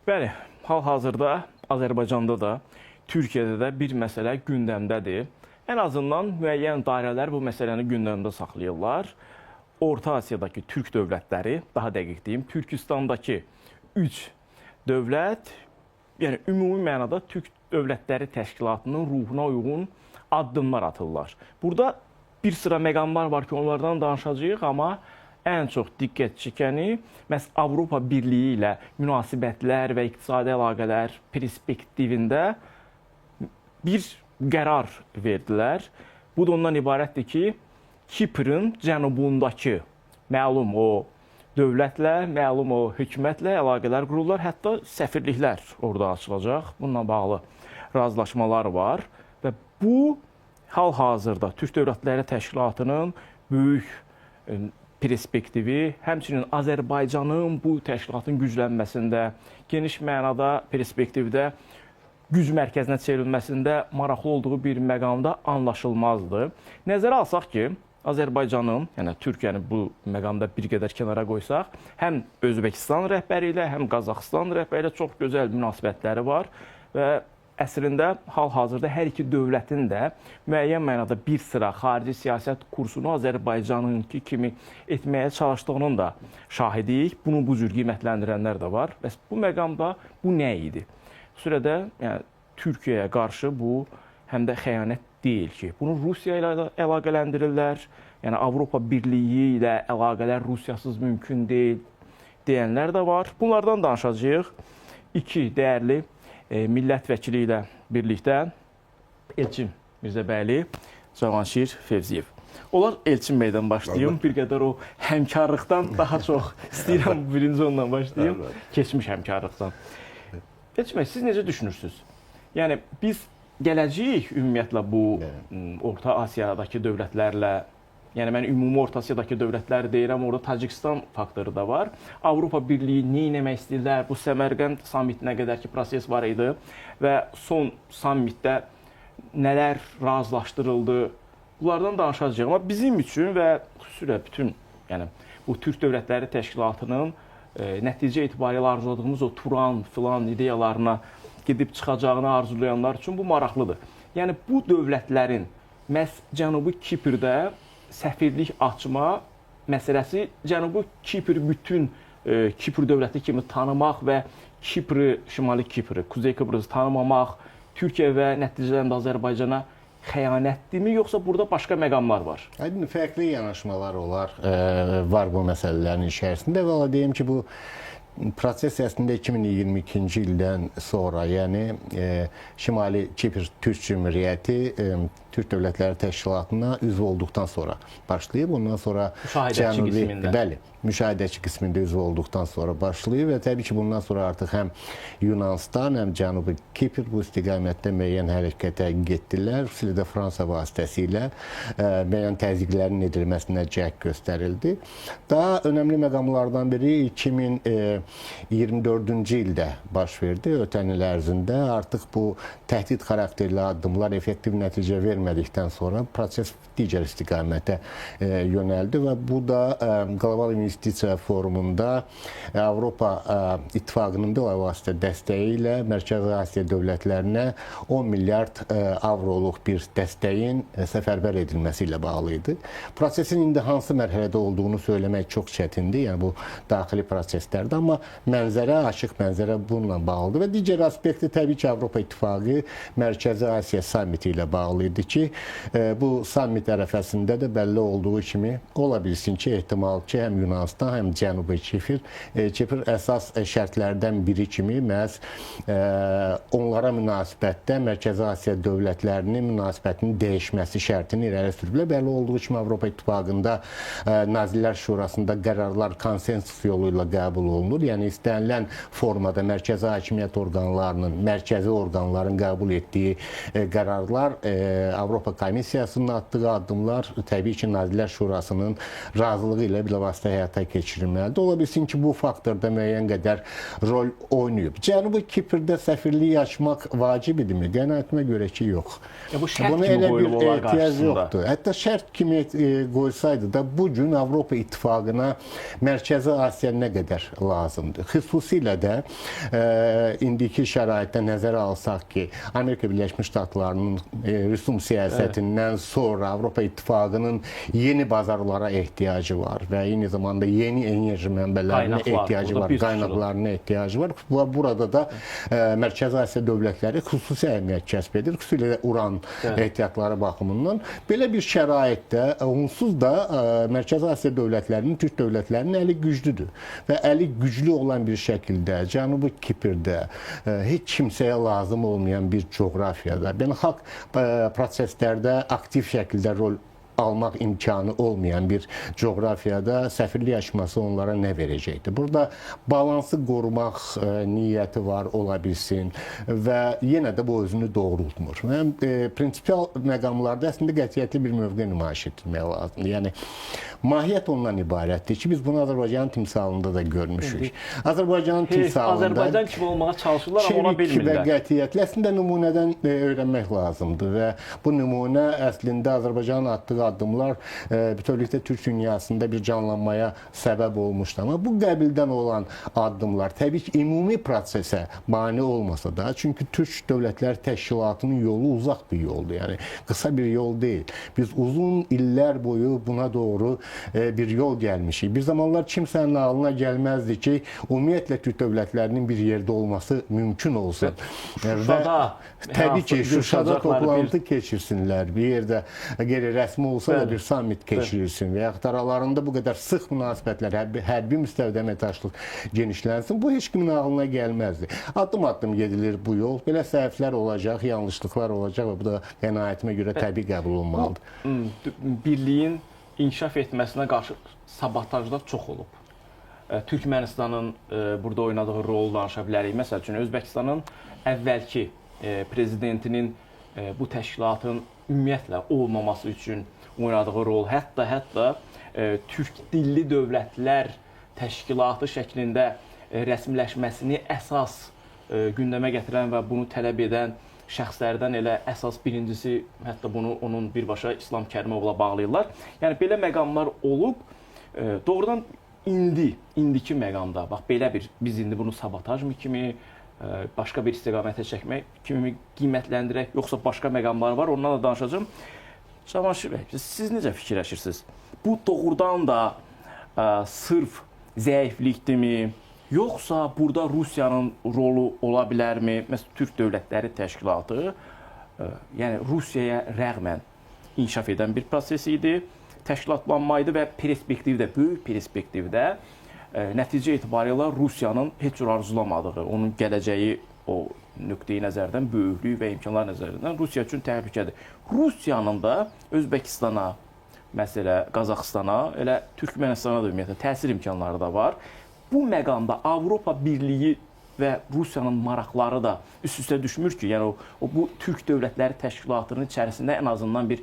Bəli, hal-hazırda Azərbaycanda da, Türkiyədə də bir məsələ gündəmdədir. Ən azından müəyyən dairələr bu məsələni gündəmdə saxlayırlar. Orta Asiyadakı türk dövlətləri, daha dəqiq deyim, Türkistandakı 3 dövlət, yəni ümumi mənada Türk Dövlətləri Təşkilatının ruhuna uyğun addımlar atırlar. Burada bir sıra məqamlar var ki, onlardan danışacağıq, amma ən çox diqqət çəkəni məhz Avropa Birliyi ilə münasibətlər və iqtisadi əlaqələr perspektivində bir qərar verdilər. Bu da ondan ibarətdir ki, Kiprın cənubundakı məlum o dövlətlə, məlum o hökumətlə əlaqələr qururlar. Hətta səfirliklər orada açılacaq. Bununla bağlı razılaşmalar var və bu hal-hazırda Türk Dövlətləri Təşkilatının böyük perspektivi, həmçinin Azərbaycanın bu təşkilatın güclənməsində, geniş mənada perspektivdə güc mərkəzinə çevrilməsində maraqlı olduğu bir məqamda anlaşılmazdır. Nəzərə alsaq ki, Azərbaycanın, yəni Türkiyəni bu məqamda bir qədər kənara qoysaq, həm Özbəkistan rəhbəri ilə, həm Qazaxıstan rəhbəri ilə çox gözəl münasibətləri var və əslində hal-hazırda hər iki dövlətin də müəyyən mənada bir sıra xarici siyasət kursunu Azərbaycanınki kimi etməyə çalışdığının da şahidiyik. Bunu bu cür qiymətləndirənlər də var. Bəs bu məqamda bu nə idi? Sürədə yəni, Türkiyəyə qarşı bu həm də xəyanət deyil ki, bunu Rusiya ilə əlaqələndirirlər. Yəni Avropa Birliyi ilə əlaqələr Rusiyasız mümkün deyil deyənlər də var. Bunlardan danışacağıq. İki dəyərli millət vəkili ilə birlikdə Elçin Mirzəbəyli, Cavanşir Fevziyev. Onlar Elçin bəydən başlayım. Bir qədər o həmkarlıqdan daha çox istəyirəm birinci ondan başlayım. Keçmiş həmkarlıqdan. Elçin bəy, siz necə düşünürsünüz? Yəni biz gələcəyik ümumiyyətlə bu Orta Asiyadakı dövlətlərlə, yəni mən ümumi Orta Asiyadakı dövlətləri deyirəm, orada Tacikistan faktoru da var. Avropa Birliyi nə etmək istəyirlər? Bu Səmərqənd sammitinə qədərki proses var idi və son sammitdə nələr razılaşdırıldı? Bunlardan danışacağıq. Amma bizim üçün və xüsusilə bütün, yəni bu Türk Dövlətləri Təşkilatının nəticə etibarilə arzuladığımız o Turan filan ideyalarına gedib çıxacağını arzulayanlar üçün bu maraqlıdır. Yəni bu dövlətlərin məhz Cənubi Kiprdə səfirlik açma məsələsi Cənubi Kipr bütün Kipr dövləti kimi tanımaq və Kipri, Şimali Kipri, Kuzey Kıbrısı tanımamaq Türkiyə və nəticələrində Azərbaycana xəyanətdirmi, yoxsa burada başqa məqamlar var? Fərqli yanaşmalar var bu məsələlərin içərisində və deyim ki, bu proses əslində 2022-ci ildən sonra, yəni Şimali Kipr Türk Cümhuriyyəti Türk Dövlətləri Təşkilatına üzv olduqdan sonra başlayıb. Ondan sonra müşahidəçi qismində. Bəli, müşahidəçi qismində üzv olduqdan sonra başlayıb və təbii ki, bundan sonra artıq həm Yunanistan, həm Cənubi Kipr bu istiqamətdə müəyyən hərəkətə getdilər. Xüsusilə də Fransa vasitəsilə müəyyən təzyiqlərin edilməsinə cəhd göstərildi. Daha önəmli məqamlardan biri 2024-cü ildə baş verdi. Ötən il ərzində artıq bu təhdid xarakterli addımlar effektiv nəticə vermədikdən sonra proses digər istiqamətə yönəldi və bu da Qlobal İnvestisiya Forumunda Avropa İttifaqının bilavasitə dəstəyi ilə Mərkəzi Asiya dövlətlərinə 10 milyard avroluq bir dəstəyin səfərbər edilməsi ilə bağlı idi. Prosesin indi hansı mərhələdə olduğunu söyləmək çox çətindir, yəni bu daxili proseslərdə, amma mənzərə, açıq mənzərə bununla bağlıdır və digər aspekti təbii ki, Avropa İttifaqı Mərkəzi Asiya sammiti ilə bağlı idi ki, bu sammit ərəfəsində də bəlli olduğu kimi ola bilsin ki, ehtimal ki, həm Yunanistan, həm Cənubi Kipr əsas şərtlərdən biri kimi məhz onlara münasibətdə Mərkəzi Asiya dövlətlərinin münasibətinin dəyişməsi şərtini irəli sürüblər. Bəlli olduğu kimi Avropa İttifaqında Nazirlər Şurasında qərarlar konsensus yolu ilə qəbul olunur. olur. Yəni istənilən formada mərkəzi hakimiyyət orqanlarının, mərkəzi orqanların qəbul etdiyi qərarlar, Avropa Komissiyasının atdığı addımlar təbii ki, Nazirlər Şurasının razılığı ilə bilavasitə həyata keçirilməlidir. Ola bilsin ki, bu faktorda müəyyən qədər rol oynayıb. Cənubi Kiprdə səfirliyi açmaq vacib idimi? Qənaətimə görə ki, yox. Bu şərt Buna kimi elə bir qoyulub onlar ehtiyac qarşısında. yoxdur. Hətta şərt kimi qoysaydı da bu gün Avropa İttifaqına Mərkəzi Asiya nə qədər lazımdır? Xüsusilə də indiki şəraitdə nəzərə alsaq ki, Amerika Birləşmiş Ştatlarının rüsum siyasətindən sonra Avropa İttifaqının yeni bazarlara ehtiyacı var və eyni zamanda yeni enerji mənbələrinə ehtiyacı var, qaynaqlarına ehtiyacı var. Burada da Mərkəzi Asiya dövlətləri xüsusi əhəmiyyət kəsb edir, xüsusilə uran ehtiyatları baxımından. Belə bir şəraitdə onsuz da Mərkəzi Asiya dövlətlərinin, Türk dövlətlərinin əli güclüdür və əli güclü olan bir şəkildə Cənubi Kiprdə heç kimsəyə lazım olmayan bir coğrafiyada, beynəlxalq proseslərdə aktiv şəkildə rol almaq imkanı olmayan bir coğrafiyada səfirlik açması onlara nə verəcəkdir? Burada balansı qorumaq niyyəti var, ola bilsin və yenə də bu özünü doğrultmur. Mən prinsipial məqamlarda əslində qətiyyətli bir mövqe nümayiş etdirmək lazımdır. Yəni, mahiyyət ondan ibarətdir ki, biz bunu Azərbaycanın timsalında da görmüşük. Azərbaycanın timsalında Azərbaycan kimi olmağa çalışırlar, amma ona bilmirlər. Çevik və qətiyyətli əslində nümunədən öyrənmək lazımdır və bu nümunə əslində Azərbaycanın atdığı addımlar bütövlükdə Türk dünyasında bir canlanmaya səbəb olmuşdu. Amma bu qəbildən olan addımlar təbii ki, ümumi prosesə mane olmasa da, çünki Türk Dövlətlər Təşkilatının yolu uzaq bir yoldur. Yəni, qısa bir yol deyil. Biz uzun illər boyu buna doğru bir yol gəlmişik. Bir zamanlar kimsənin ağlına gəlməzdi ki, ümumiyyətlə Türk dövlətlərinin bir yerdə olması mümkün olsun. Və təbii ki, Şuşada toplantı keçirsinlər, bir yerdə qeyri-rəsmi olsa da bir summit keçirilsin və yaxud aralarında bu qədər sıx münasibətlər, hərbi müstəvidə əməkdaşlıq genişlənsin. Bu heç kimin ağlına gəlməzdi. Addım-addım gedilir bu yol. Belə səhvlər olacaq, yanlışlıqlar olacaq və bu da qənaətimə görə təbii qəbul olunmalıdır. Birliyin inkişaf etməsinə qarşı sabotajlar çox olub. Türkmənistanın burada oynadığı rolu danışa bilərik. Məsəl üçün, Özbəkistanın əvvəlki prezidentinin bu təşkilatın ümumiyyətlə olmaması üçün oynadığı rol, hətta Türk dilli dövlətlər təşkilatı şəklində rəsmiləşməsini əsas gündəmə gətirən və bunu tələb edən şəxslərdən elə əsas birincisi, hətta bunu onun birbaşa İslam Kərimovla bağlayırlar. Yəni, belə məqamlar olub, doğrudan indiki məqamda, bax, belə bir, biz indi bunu sabotaj mı kimi, başqa bir istiqamətə çəkmək kimi qiymətləndirək, yoxsa başqa məqamlar var, ondan da danışacağım. Cavanşir bəy, siz necə fikirləşirsiniz? Bu doğrudan da sırf zəiflikdirmi, yoxsa burada Rusiyanın rolu ola bilərmi? Məsələn, Türk Dövlətləri Təşkilatı, yəni Rusiyaya rəğmən inkişaf edən bir proses idi, təşkilatlanmaydı və perspektivdə, böyük perspektivdə nəticə etibarilə Rusiyanın heç cür arzulamadığı, onun gələcəyi o nöqteyi nəzərdən, böyüklüyü və imkanlar nəzərindən Rusiya üçün təhlükədir. Rusiyanın da Özbəkistana, məsələ Qazaxstana, elə Türkmənistana da ümumiyyətlə təsir imkanları da var. Bu məqamda Avropa Birliyi və Rusiyanın maraqları da üst-üstə düşmür ki, yəni bu Türk Dövlətləri Təşkilatının içərisində ən azından bir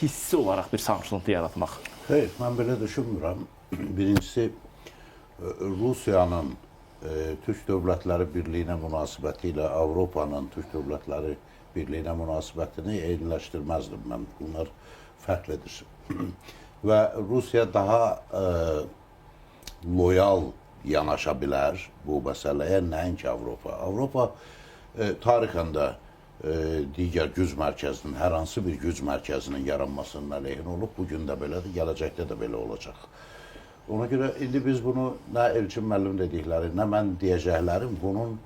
hissi olaraq bir sancıntı yaratmaq. Xeyr, mən belə düşünmürəm. Birincisi, Rusiyanın Türk Dövlətləri Birliyinə münasibəti ilə Avropanın Türk Dövlətləri Birliyinə münasibətini eyniləşdirməzdim mən. Bunlar fərqlidir. Və Rusiya daha loyal yanaşa bilər bu məsələyə, nəinki Avropa. Avropa tarixən də digər güc mərkəzinin, hər hansı bir güc mərkəzinin yaranmasının əleyhinə olub. Bugün də belədir, gələcəkdə də belə olacaq. Ona görə indi biz bunu nə Elçin müəllim dedikləri, nə mən deyəcəklərim bunun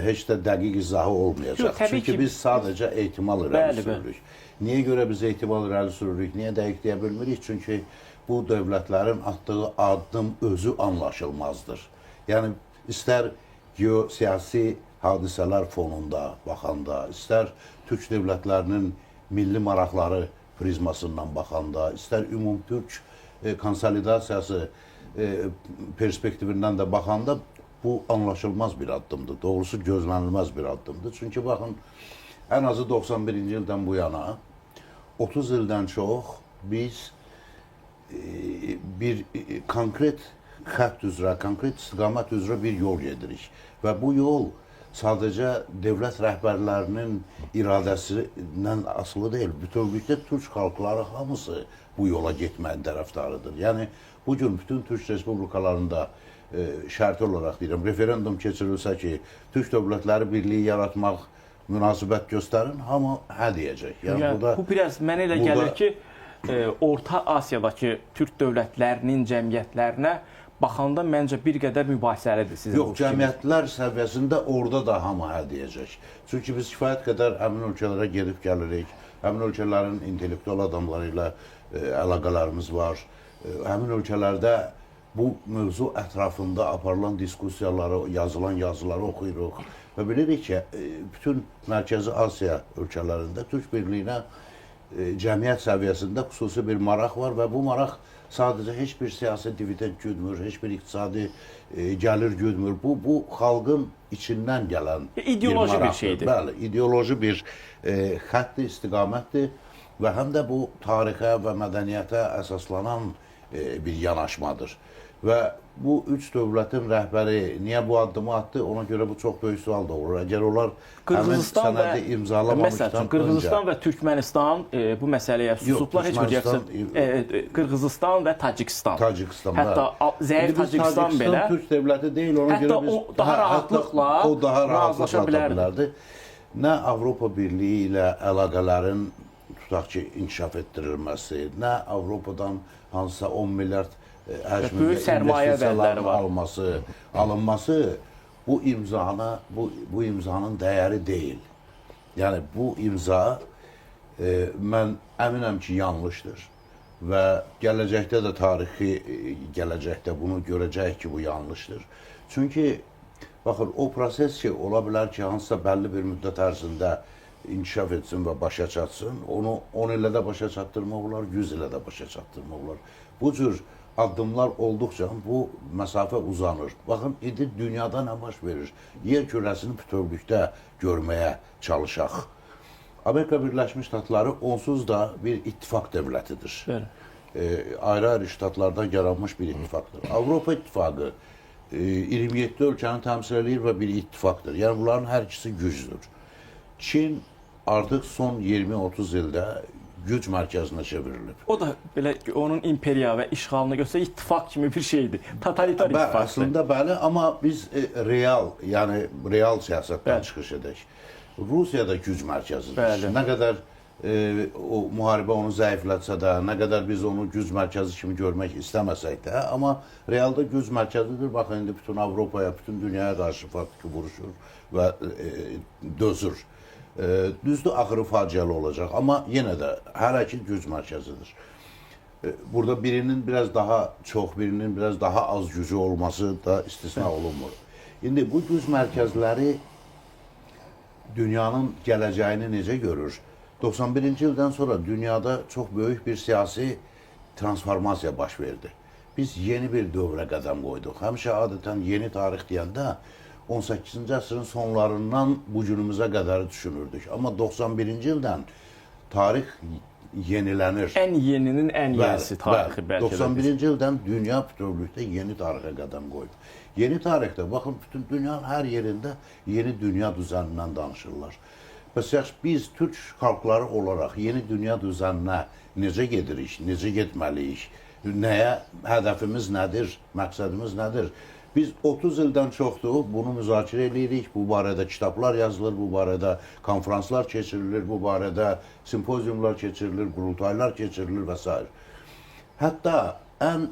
heç də dəqiq izahı olmayacaq. Çünki biz sadəcə ehtimal irəli sürürük. Niyə görə biz ehtimal irəli sürürük, niyə dəqiq deyə bilmirik? Çünki bu dövlətlərin atdığı addım özü anlaşılmazdır. Yəni, istər geosiyasi hadisələr fonunda baxanda, istər Türk dövlətlərinin milli maraqları prizmasından baxanda, istər ümumtürk konsolidasiyası perspektivindən də baxanda bu anlaşılmaz bir addımdır. Doğrusu gözlənilməz bir addımdır. Çünki baxın, ən azı 91-ci ildən bu yana 30 ildən çox biz bir konkret xətt üzrə, konkret istiqamət üzrə bir yol gedirik. Və bu yol sadəcə dövlət rəhbərlərinin iradəsindən asılı deyil. Bütövlükdə türk xalqları hamısı bu yola getməyin tərəfdarıdır. Yəni, bugün bütün Türk Respublikalarında şərti olaraq deyirəm, referendum keçirilsə ki, Türk Dövlətləri Birliyi yaratmaq münasibət göstərin, hamı hə deyəcək. Yəni, bu biraz mənə elə gəlir ki, Orta Asiyadakı türk dövlətlərinin cəmiyyətlərinə baxanda məncə bir qədər mübahisəlidir sizin. Yox, cəmiyyətlər səviyyəsində orada da hamı hə deyəcək. Çünki biz kifayət qədər həmin ölkələrə gedib gəlirik, həmin ölkələrin intellektual adamları ilə əlaqələrimiz var. Həmin ölkələrdə bu mövzu ətrafında aparılan diskusiyaları, yazılan yazıları oxuyuruq və bilirik ki, bütün Mərkəzi Asiya ölkələrində Türk birliyinə cəmiyyət səviyyəsində xüsusi bir maraq var və bu maraq sadəcə heç bir siyasi dividend güdmür, heç bir iqtisadi gəlir güdmür. Bu xalqın içindən gələn ideoloji bir şeydir. Bəli, ideoloji bir xəttdir, istiqamətdir və həm də bu tarixə və mədəniyyətə əsaslanan bir yanaşmadır. Və bu üç dövlətin rəhbəri niyə bu addımı attı? Ona görə bu çox böyük sual doğurur. Əgər onlar həmin sənədi imzalamamışdan Qırğızıstan və Türkmənistan bu məsələyə susublar, heç bir gəpsən. Qırğızıstan və Tacikistan. Hətta zəif Tacikistan belə Türk dövləti deyil, ona görə biz daha rahatlıqla razılaşa bilərdi. Nə Avropa Birliyi ilə əlaqələrin tutaq ki, inkişaf etdirilməsi, nə Avropadan hansısa 10 milyard böyük sərmayə vədləri var. Alınması bu imzanın dəyəri deyil. Yəni bu imza mən əminəm ki, yanlışdır və gələcəkdə də tarixi gələcəkdə bunu görəcək ki, bu yanlışdır. Çünki baxın, o proses ki, ola bilər ki, hansısa bəlli bir müddət ərzində inkişaf etsin və başa çatsın, onu 10 ilə də başa çatdırmaq olar, 100 ilə də başa çatdırmaq olar. Bu cür addımlar olduqca bu məsafə uzanır. Baxın, indi dünyada nə baş verir? Yer kürəsini bütövlükdə görməyə çalışaq. Amerika Birləşmiş Ştatları onsuz da bir ittifaq dövlətidir. Ayrı-ayrı ştatlardan yaranmış bir ittifaqdır. Avropa İttifaqı 27 ölkəni təmsil edir və bir ittifaqdır. Yəni, bunların hər ikisi gücdür. Çin artıq son 20-30 ildə güc mərkəzinə çevrilib. O da belə onun imperiya və işğalını göstərən ittifaq kimi bir şeydir. Totalitar ittifaqdır. Əslində bəli, amma biz real siyasətdən çıxış edək. Rusiya da güc mərkəzidir. Nə qədər o müharibə onu zəiflətsə də, nə qədər biz onu güc mərkəzi kimi görmək istəməsək də, amma realda güc mərkəzidir. Baxın, indi bütün Avropaya, bütün dünyaya qarşı faktiki vuruşur və dözür. Düzdür, axırı faciəli olacaq, amma yenə də hələ ki güc mərkəzidir. Burada birinin biraz daha çox, birinin biraz daha az gücü olması da istisna olunmur. İndi bu güc mərkəzləri dünyanın gələcəyini necə görür? 91-ci ildən sonra dünyada çox böyük bir siyasi transformasiya baş verdi. Biz yeni bir dövrə qədəm qoyduq. Həmişə adətən yeni tarix deyəndə 18-ci əsrin sonlarından bu günümüzə qədər düşünürdük. Amma 91-ci ildən tarix yenilənir. Ən yeninin ən yenisi tarixi bəlkə də. 91-ci ildən dünya bütövlükdə yeni tarixə qədəm qoyub. Yeni tarixdə, baxın, bütün dünyanın hər yerində yeni dünya düzənindən danışırlar. Bəs biz Türk xalqları olaraq yeni dünya düzəninə necə gedirik, necə getməliyik, nəyə, hədəfimiz nədir, məqsədimiz nədir? Biz 30 ildən çoxdur bunu müzakirə edirik, bu barədə kitablar yazılır, bu barədə konferanslar keçirilir, bu barədə simpoziumlar keçirilir, qurultaylar keçirilir və s. Hətta ən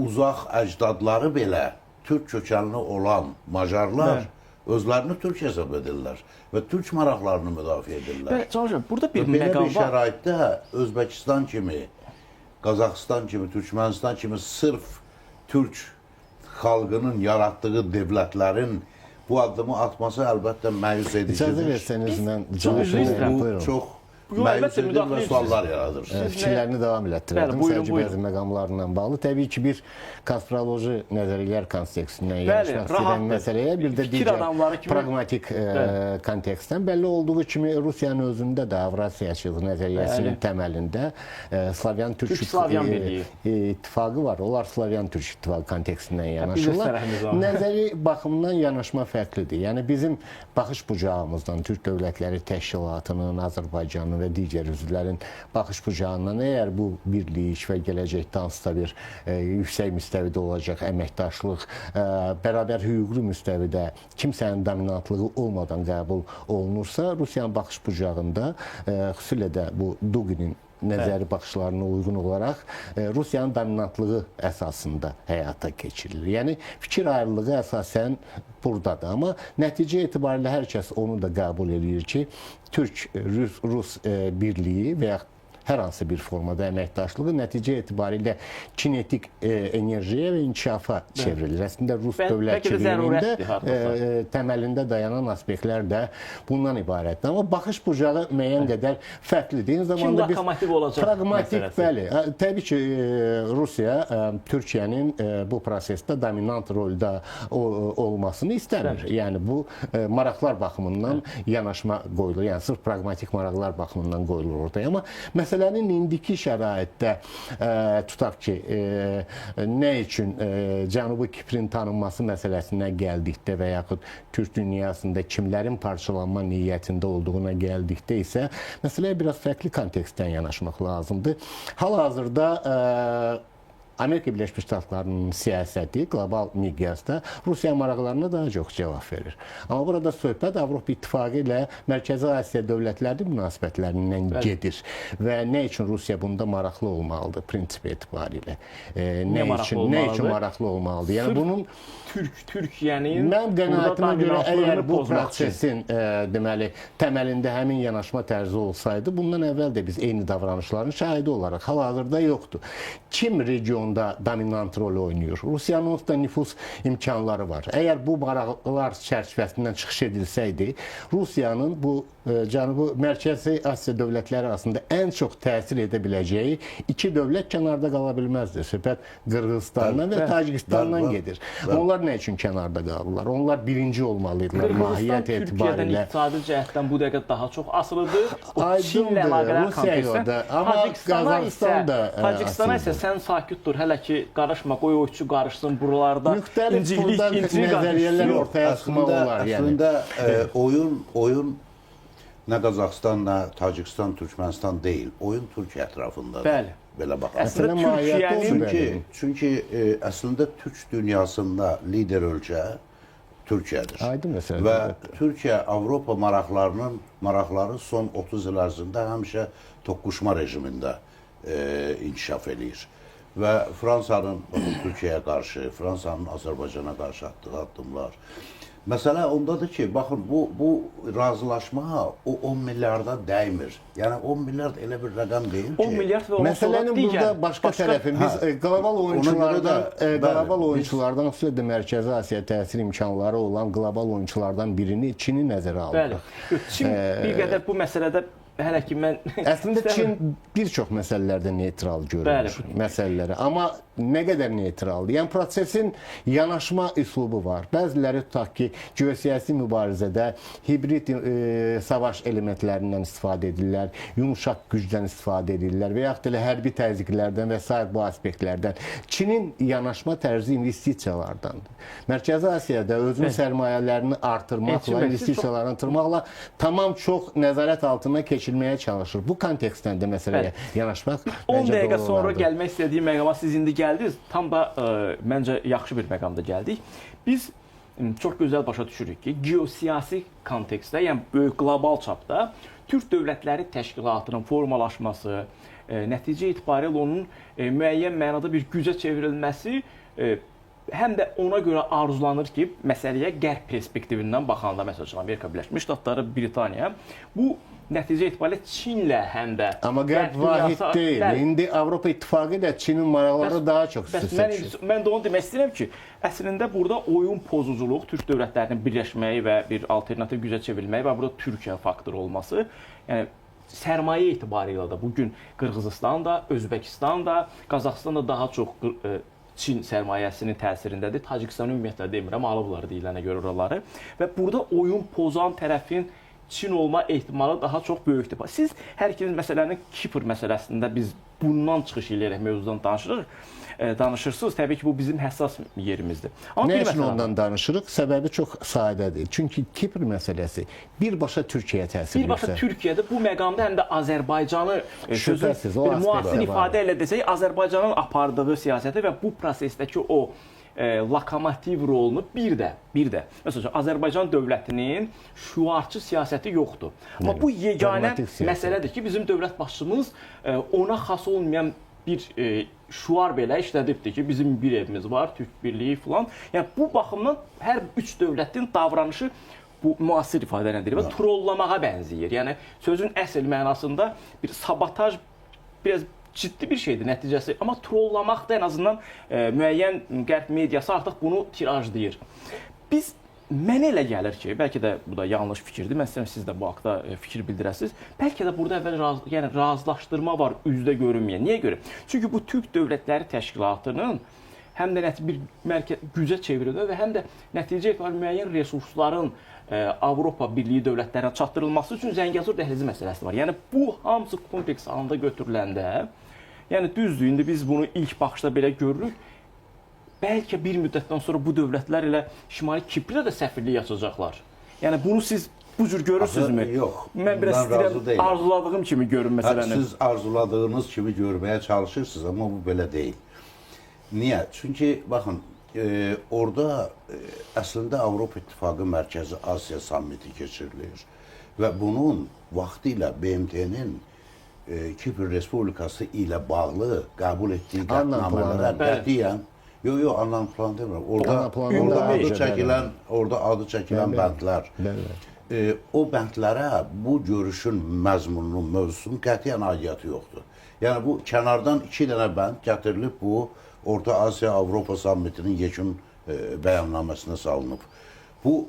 uzaq əcdadları belə türk kökənli olan Macarlar özlərini türk hesab edirlər və türk maraqlarını müdafiə edirlər. Burada bir belə məqam bir şəraitdə Özbəkistan kimi, Qazaxıstan kimi, Türkmənistan kimi sırf türk xalqının yaratdığı dövlətlərin bu addımı atması əlbəttə məyus edicidir. İcazə versəniz mən Bu çox əlbəttə məyus edir müdaxilə və edirsiniz. suallar yaradır. Fikirlərini davam elətdirərdim. Bəli, buyurun, Sadəcə buyurun. bəzi məqamlarla bağlı. Təbii ki, bir konspiroloji nəzəriyyələr kontekstindən Bəli, yanaşmaq istəyən rahatdır. məsələyə, bir də Fikir adamları digər kimi- praqmatik kontekstdən bəlli olduğu kimi Rusiyanın özündə də Avrasiyaçılıq nəzəriyyəsinin təməlində Slavyan-Türk Türk-Slavyan birliyi. ittifaqı var. Onlar Slavyan-Türk ittifaqı kontekstindən biz yanaşırlar. tərəfimiz var. Nəzəri baxımından yanaşma fərqlidir. Yəni bizim baxış bucağımızdan Türk Dövlətləri Təşkilatının, Azərbaycanın və digər üzvlərin baxış bucağından əgər bu birlik və gələcəkdə hansısa bir yüksək müstəvidə olacaq əməkdaşlıq, bərabər hüquqlu müstəvidə kimsənin dominantlığı olmadan qəbul olunursa, Rusiyanın baxış bucağında xüsusilə də bu Duginin nəzəri baxışlarına uyğun olaraq Rusiyanın dominantlığı əsasında həyata keçirilir. Yəni fikir ayrılığı əsasən buradadır. Amma nəticə etibarilə hər kəs onu da qəbul edir ki, Türk-Rus birliyi və yaxud hər hansı bir formada əməkdaşlığı nəticə etibarilə kinetik enerjiyə və inkişafa çevrilir. Əslində Rus dövlətçiliyində təməlində dayanan aspektlər də bundan ibarətdir. Amma baxış bucağı müəyyən qədər fərqlidir. Eyni zamanda Kim lokomotiv olacaq praqmatik, məsələsi. bəli. Təbii ki, Rusiya Türkiyənin bu prosesdə dominant rolda olmasını istəmir. Yəni bu maraqlar baxımından yanaşma qoyulur. Yəni sırf praqmatik maraqlar baxımından qoyulur ortaya. Amma məsələnin indiki şəraitdə tutaq ki, nə üçün Cənubi Kiprin tanınması məsələsinə gəldikdə və yaxud Türk dünyasında kimlərin parçalanma niyyətində olduğuna gəldikdə isə məsələyə biraz fərqli kontekstdən yanaşmaq lazımdır. Hal-hazırda Amerika Birləşmiş Ştatlarının siyasəti qlobal miqyasda Rusiya maraqlarına daha çox cavab verir. Amma burada söhbət Avropa İttifaqı ilə Mərkəzi Asiya dövlətlərinin münasibətlərindən gedir. Və nə üçün Rusiya bunda maraqlı olmalıdır prinsip etibarilə? Nə üçün maraqlı olmalıdır? Yəni bunun Türkiyənin mən qənaətimə görə əgər bu prosesin deməli təməlində həmin yanaşma tərzi olsaydı, bundan əvvəl də biz eyni davranışların şahidi olaraq hal-hazırda yoxdur. Kim regionda dominant rol oynayır? Rusiyanın onsuz nüfus imkanları var. Əgər bu maraqlar çərçivəsindən çıxış edilsəydi, Rusiyanın bu Cənubi Mərkəzi Asiya dövlətləri arasında ən çox təsir edə biləcəyi iki dövlət kənarda qala bilməzdir. Söhbət Qırğızstandan və Tacikistandan gedir. Onlar nə üçün kənarda qalırlar? Onlar birinci olmalıdırlar mahiyyət Türkiyədən etibarilə. iqtisadi cəhətdən bu dəqiqə daha çox asılıdır. Çinlə Aydındır, əlaqələr Rusiya yolda. kontekstdə. Amma Qazaxıstan da Tacikistana isə sən sakit dur, hələ ki qarışma, qoy o üçü qarışsın buralarda. Müxtəlif buradan nəzəriyyələr ortaya çıxmaq olar. Əslində oyun nə Qazaxıstan, nə Tacikistan, Türkmənistan deyil. Oyun Türkiyə ətrafındadır. Bəli. Belə baxaq. Əslində mahiyyəti Çünki, çünki əslində Türk dünyasında lider ölkə Türkiyədir. Aydın məsələdir. Və Türkiyə Avropa maraqları son 30 il ərzində həmişə toqquşma rejimində inkişaf eləyir. Və Fransanın Türkiyəyə qarşı, Fransanın Azərbaycana qarşı atdığı addımlar. Məsələ ondadır ki, baxın, bu razılaşma o 10 milyarda dəymir. Yəni 10 milyard elə bir rəqəm deyil ki. 10 milyard və ondan sonra məsələnin burada başqa tərəfi, biz qlobal oyunçulardan, xüsusilə də Mərkəzi Asiya təsir imkanları olan qlobal oyunçulardan birini Çini nəzərə alırıq. Bəli. Çin bir qədər bu məsələdə hələ ki mən əslində Çin bir çox məsələlərdə neytral görünür məsələlərə. Amma nə qədər neytraldır? Yəni prosesin yanaşma üslubu var. Bəziləri tutaq ki, geosiyasi mübarizədə hibrid savaş elementlərindən istifadə edirlər, yumuşaq gücdən istifadə edirlər və yaxud da hərbi təzyiqlərdən və s. bu aspektlərdən. Çinin yanaşma tərzi investisiyalardandır. Mərkəzi Asiyada özünün sərmayələrini artırmaqla, investisiyalarını artırmaqla tamam çox nəzarət altına keçirməyə çalışır. Bu kontekstdən də məsələyə yanaşmaq 10 dəqiqə sonra gəlmək istədiyim məqama siz indi gəldiniz. Tam da məncə yaxşı bir məqamda gəldik. Biz çox gözəl başa düşürük ki, geosiyasi kontekstdə, yəni böyük qlobal çapda Türk Dövlətləri Təşkilatının formalaşması, nəticə etibarilə onun müəyyən mənada bir gücə çevrilməsi həm də ona görə arzulanır ki, məsələyə qərb perspektivindən baxanda, məsələn, Amerika Birləşmiş Ştatları, Britaniya, bu nəticə etibarilə Çinlə həm də... Amma qərb vahid deyil. İndi Avropa İttifaqı ilə Çinin maraqları daha çox üstə düşür. Mən də onu demək istəyirəm ki, əslində burada oyun pozuculuq, Türk dövlətlərinin birləşməyi və bir alternativ gücə çevrilməyi və burada Türkiyə faktoru olması, yəni sərmayə etibarıyla da bugün Qırğızistan da, Özbəkistan da, Qazaxıstan da daha çox Çin sərmayəsinin təsirindədir. Tacikistan ümumiyyətlə demirəm, alıblar deyilənə görə oraları. Və burada oyun pozan tərəfin Çin olma ehtimalı daha çox böyükdür. Siz hər ikiniz məsələnin Kipr məsələsində biz bundan çıxış eləyərək mövzudan danışırsınız. Təbii ki, bu bizim həssas yerimizdir. Amma nə üçün ondan danışırıq? Səbəbi çox sadədir. Çünki Kipr məsələsi birbaşa Türkiyəyə təsir edir. Birbaşa Türkiyədə bu məqamda həm də Azərbaycanı Şübhəsiz, o müasir ifadə ilə desək, Azərbaycanın apardığı siyasəti və bu prosesdəki o lokomotiv rolunu bir də məsələn Azərbaycan dövlətinin şüarçı siyasəti yoxdur. Amma bu yeganə məsələdir ki, bizim dövlət başçımız ona xas olmayan bir şüar belə işlədibdir ki, bizim bir evimiz var, Türk birliyi filan. Yəni bu baxımdan hər üç dövlətin davranışı bu müasir ifadə nədir və trollamağa bənzəyir. Yəni sözün əsl mənasında bir sabotaj, biraz ciddi bir şeydir nəticəsi. Amma trollamaq da ən azından müəyyən qərb mediası artıq bunu tirajlayır. Mənə elə gəlir ki, bəlkə də bu da yanlış fikirdir. Mən istəyirəm siz də bu haqda fikir bildirəsiniz. Bəlkə də burada əvvəl razılaşdırma var üzdə görünməyən. Niyə görə? Çünki bu Türk Dövlətləri Təşkilatının həm də bir gücə çevrilmə və həm də nəticə etibarı müəyyən resursların Avropa Birliyi dövlətlərinə çatdırılması üçün Zəngəzur dəhlizi məsələsi var. Yəni bu hamısı kompleks halında götürüləndə, yəni düzdür, indi biz bunu ilk baxışda belə görürük. Bəlkə bir müddətdən sonra bu dövlətlər ilə Şimali Kiprdə də səfirlik açacaqlar. Yəni bunu siz bu cür görürsünüzmü? Yox. Mən biraz istəyirəm arzuladığım kimi görün məsələni. Siz arzuladığınız kimi görməyə çalışırsınız, amma bu belə deyil. Niyə? Çünki baxın, orada əslində Avropa İttifaqı Mərkəzi Asiya sammiti keçirilir və bunun vaxtı ilə BMT-nin Kipr Respublikası ilə bağlı qəbul etdiyi qətnamələrə qətiyyən anlam plan demirəm. Orada adı çəkilən bəndlər. O bəndlərə bu görüşün məzmununun, mövzusunun qətiyyən aidiyyatı yoxdur. Yəni bu kənardan 2 dənə bənd gətirilib bu Orta Asiya Avropa sammitinin yekun bəyannaməsinə salınıb. Bu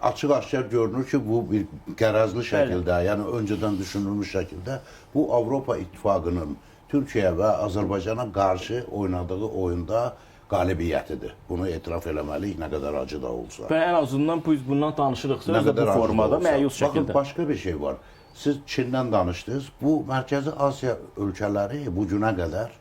açıq-aşkar görünür ki, bu bir qərəzli şəkildə, yəni öncədən düşünülmüş şəkildə bu Avropa İttifaqının Türkiyə və Azərbaycana qarşı oynadığı oyunda qalibiyyətidir. Bunu etiraf eləməliyik, nə qədər acı da olsa. Və ən azından biz bundan danışırıqsa, bu formada məyus şəkildə. Baxın, başqa bir şey var. Siz Çindən danışdınız. Bu Mərkəzi Asiya ölkələri bu günə qədər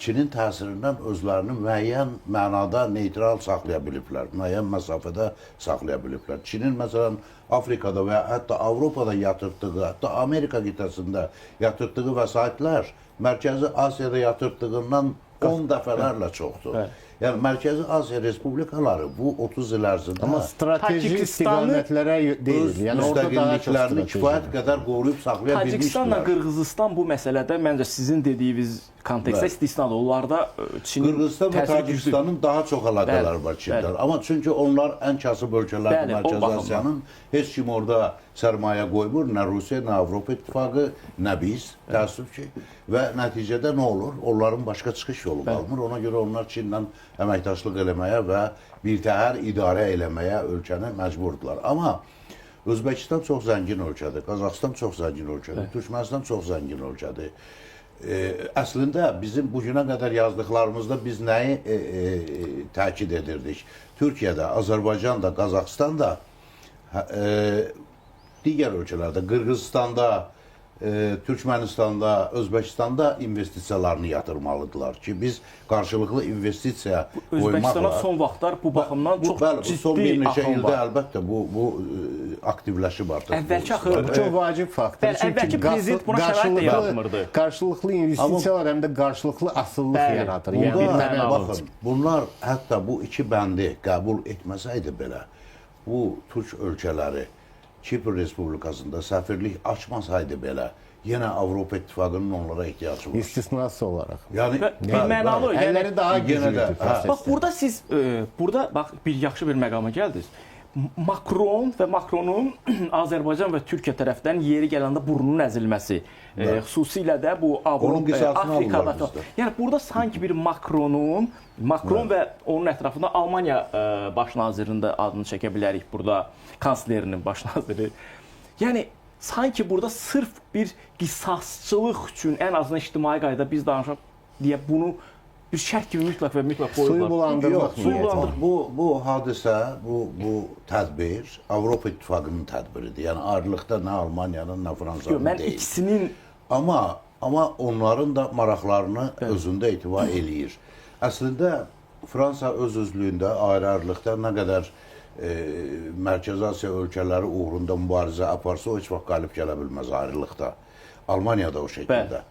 Çinin təsirindən özlərini müəyyən mənada neytral saxlaya biliblər, müəyyən məsafədə saxlaya biliblər. Çinin məsələn Afrikada və hətta Avropada yatırtdığı, hətta Amerika qitəsində yatırtdığı vəsaitlər Mərkəzi Asiyada yatırtdığından 10 dəfələrlə çoxdur. Yəni Mərkəzi Asiya Respublikaları bu 30 il ərzində amma strateji istiqamətlərə deyil. Yəni orada daha çox müstəqilliklərini kifayət qədər qoruyub saxlaya bilmişdilər. Tacikistanla Qırğızistan bu məsələdə məncə sizin dediyiniz kontekstdə istisnadır. Onlarda Çinin Qırğızistan və Tacikistanın daha çox əlaqələri var Çinlə. Amma çünki onlar ən kasıb ölkələrdir Mərkəzi Asiyanın. Heç kim orada sərmayə qoymur, nə Rusiya, nə Avropa İttifaqı, nə biz, təəssüf ki. Və nəticədə nə olur? Onların başqa çıxış yolu qalmır. Ona görə onlar Çinlə əməkdaşlıq eləməyə və birtəhər idarə eləməyə ölkəni məcburdular. Amma Özbəkistan çox zəngin ölkədir, Qazaxıstan çox zəngin ölkədir, Türkmənistan çox zəngin ölkədir. Əslində bizim bugünə qədər yazdıqlarımızda biz nəyi təkid edirdik? Türkiyədə, Azərbaycanda, Qazaxıstanda, digər ölkələrdə, Qırğızistanda, Türkmenistanda, Özbəkistanda investisiyalarını yatırmalıdırlar ki, biz qarşılıqlı investisiya qoymaqla... Özbəkistana son vaxtlar bu baxımdan çox ciddi son bir neçə ildə əlbəttə bu aktivləşib artıq. Əvvəlki axı... Bu çox vacib faktor. Əvvəlki prezident buna şərait də yaratmırdı. Qarşılıqlı investisiyalar həm də qarşılıqlı asıllıq yaradır. Baxın, bunlar hətta bu iki bəndi qəbul etməsəydi belə, bu Türk ölkələri Kipr Respublikasında səfirlik açmasaydı belə, yenə Avropa İttifaqının onlara ehtiyacı var. İstisnası olaraq. Yəni, mənalı. Əlləri daha güclüdür. Bax, burada siz, bir yaxşı bir məqama gəldiniz. Makron və Makronun Azərbaycan və Türkiyə tərəfdən yeri gələndə burnunun əzilməsi, xüsusilə də bu Afrikada. Yəni burada sanki bir Makron və onun ətrafında Almaniya baş nazirinin də adını çəkə bilərik burada, kanslerinin baş naziri. Yəni sanki burada sırf bir qisasçılıq üçün ən azından ictimai qaydada biz danışaq deyə bunu bir şərt kimi mütləq və mütləq Suyu qoyurlar. bulandırmaq Yox, suyu niyyəti. bulandırmaq. Bu hadisə, bu tədbir Avropa İttifaqının tədbiridir. Yəni ayrılıqda nə Almaniyanın, nə Fransanın Mən deyil. ikisinin Amma onların da maraqlarını özündə etibar eləyir. Əslində Fransa öz özlüyündə ayrı-ayrılıqda nə qədər Mərkəzi Asiya ölkələri uğrunda mübarizə aparsa o heç vaxt qalib gələ bilməz ayrılıqda. Almaniya da o şəkildə.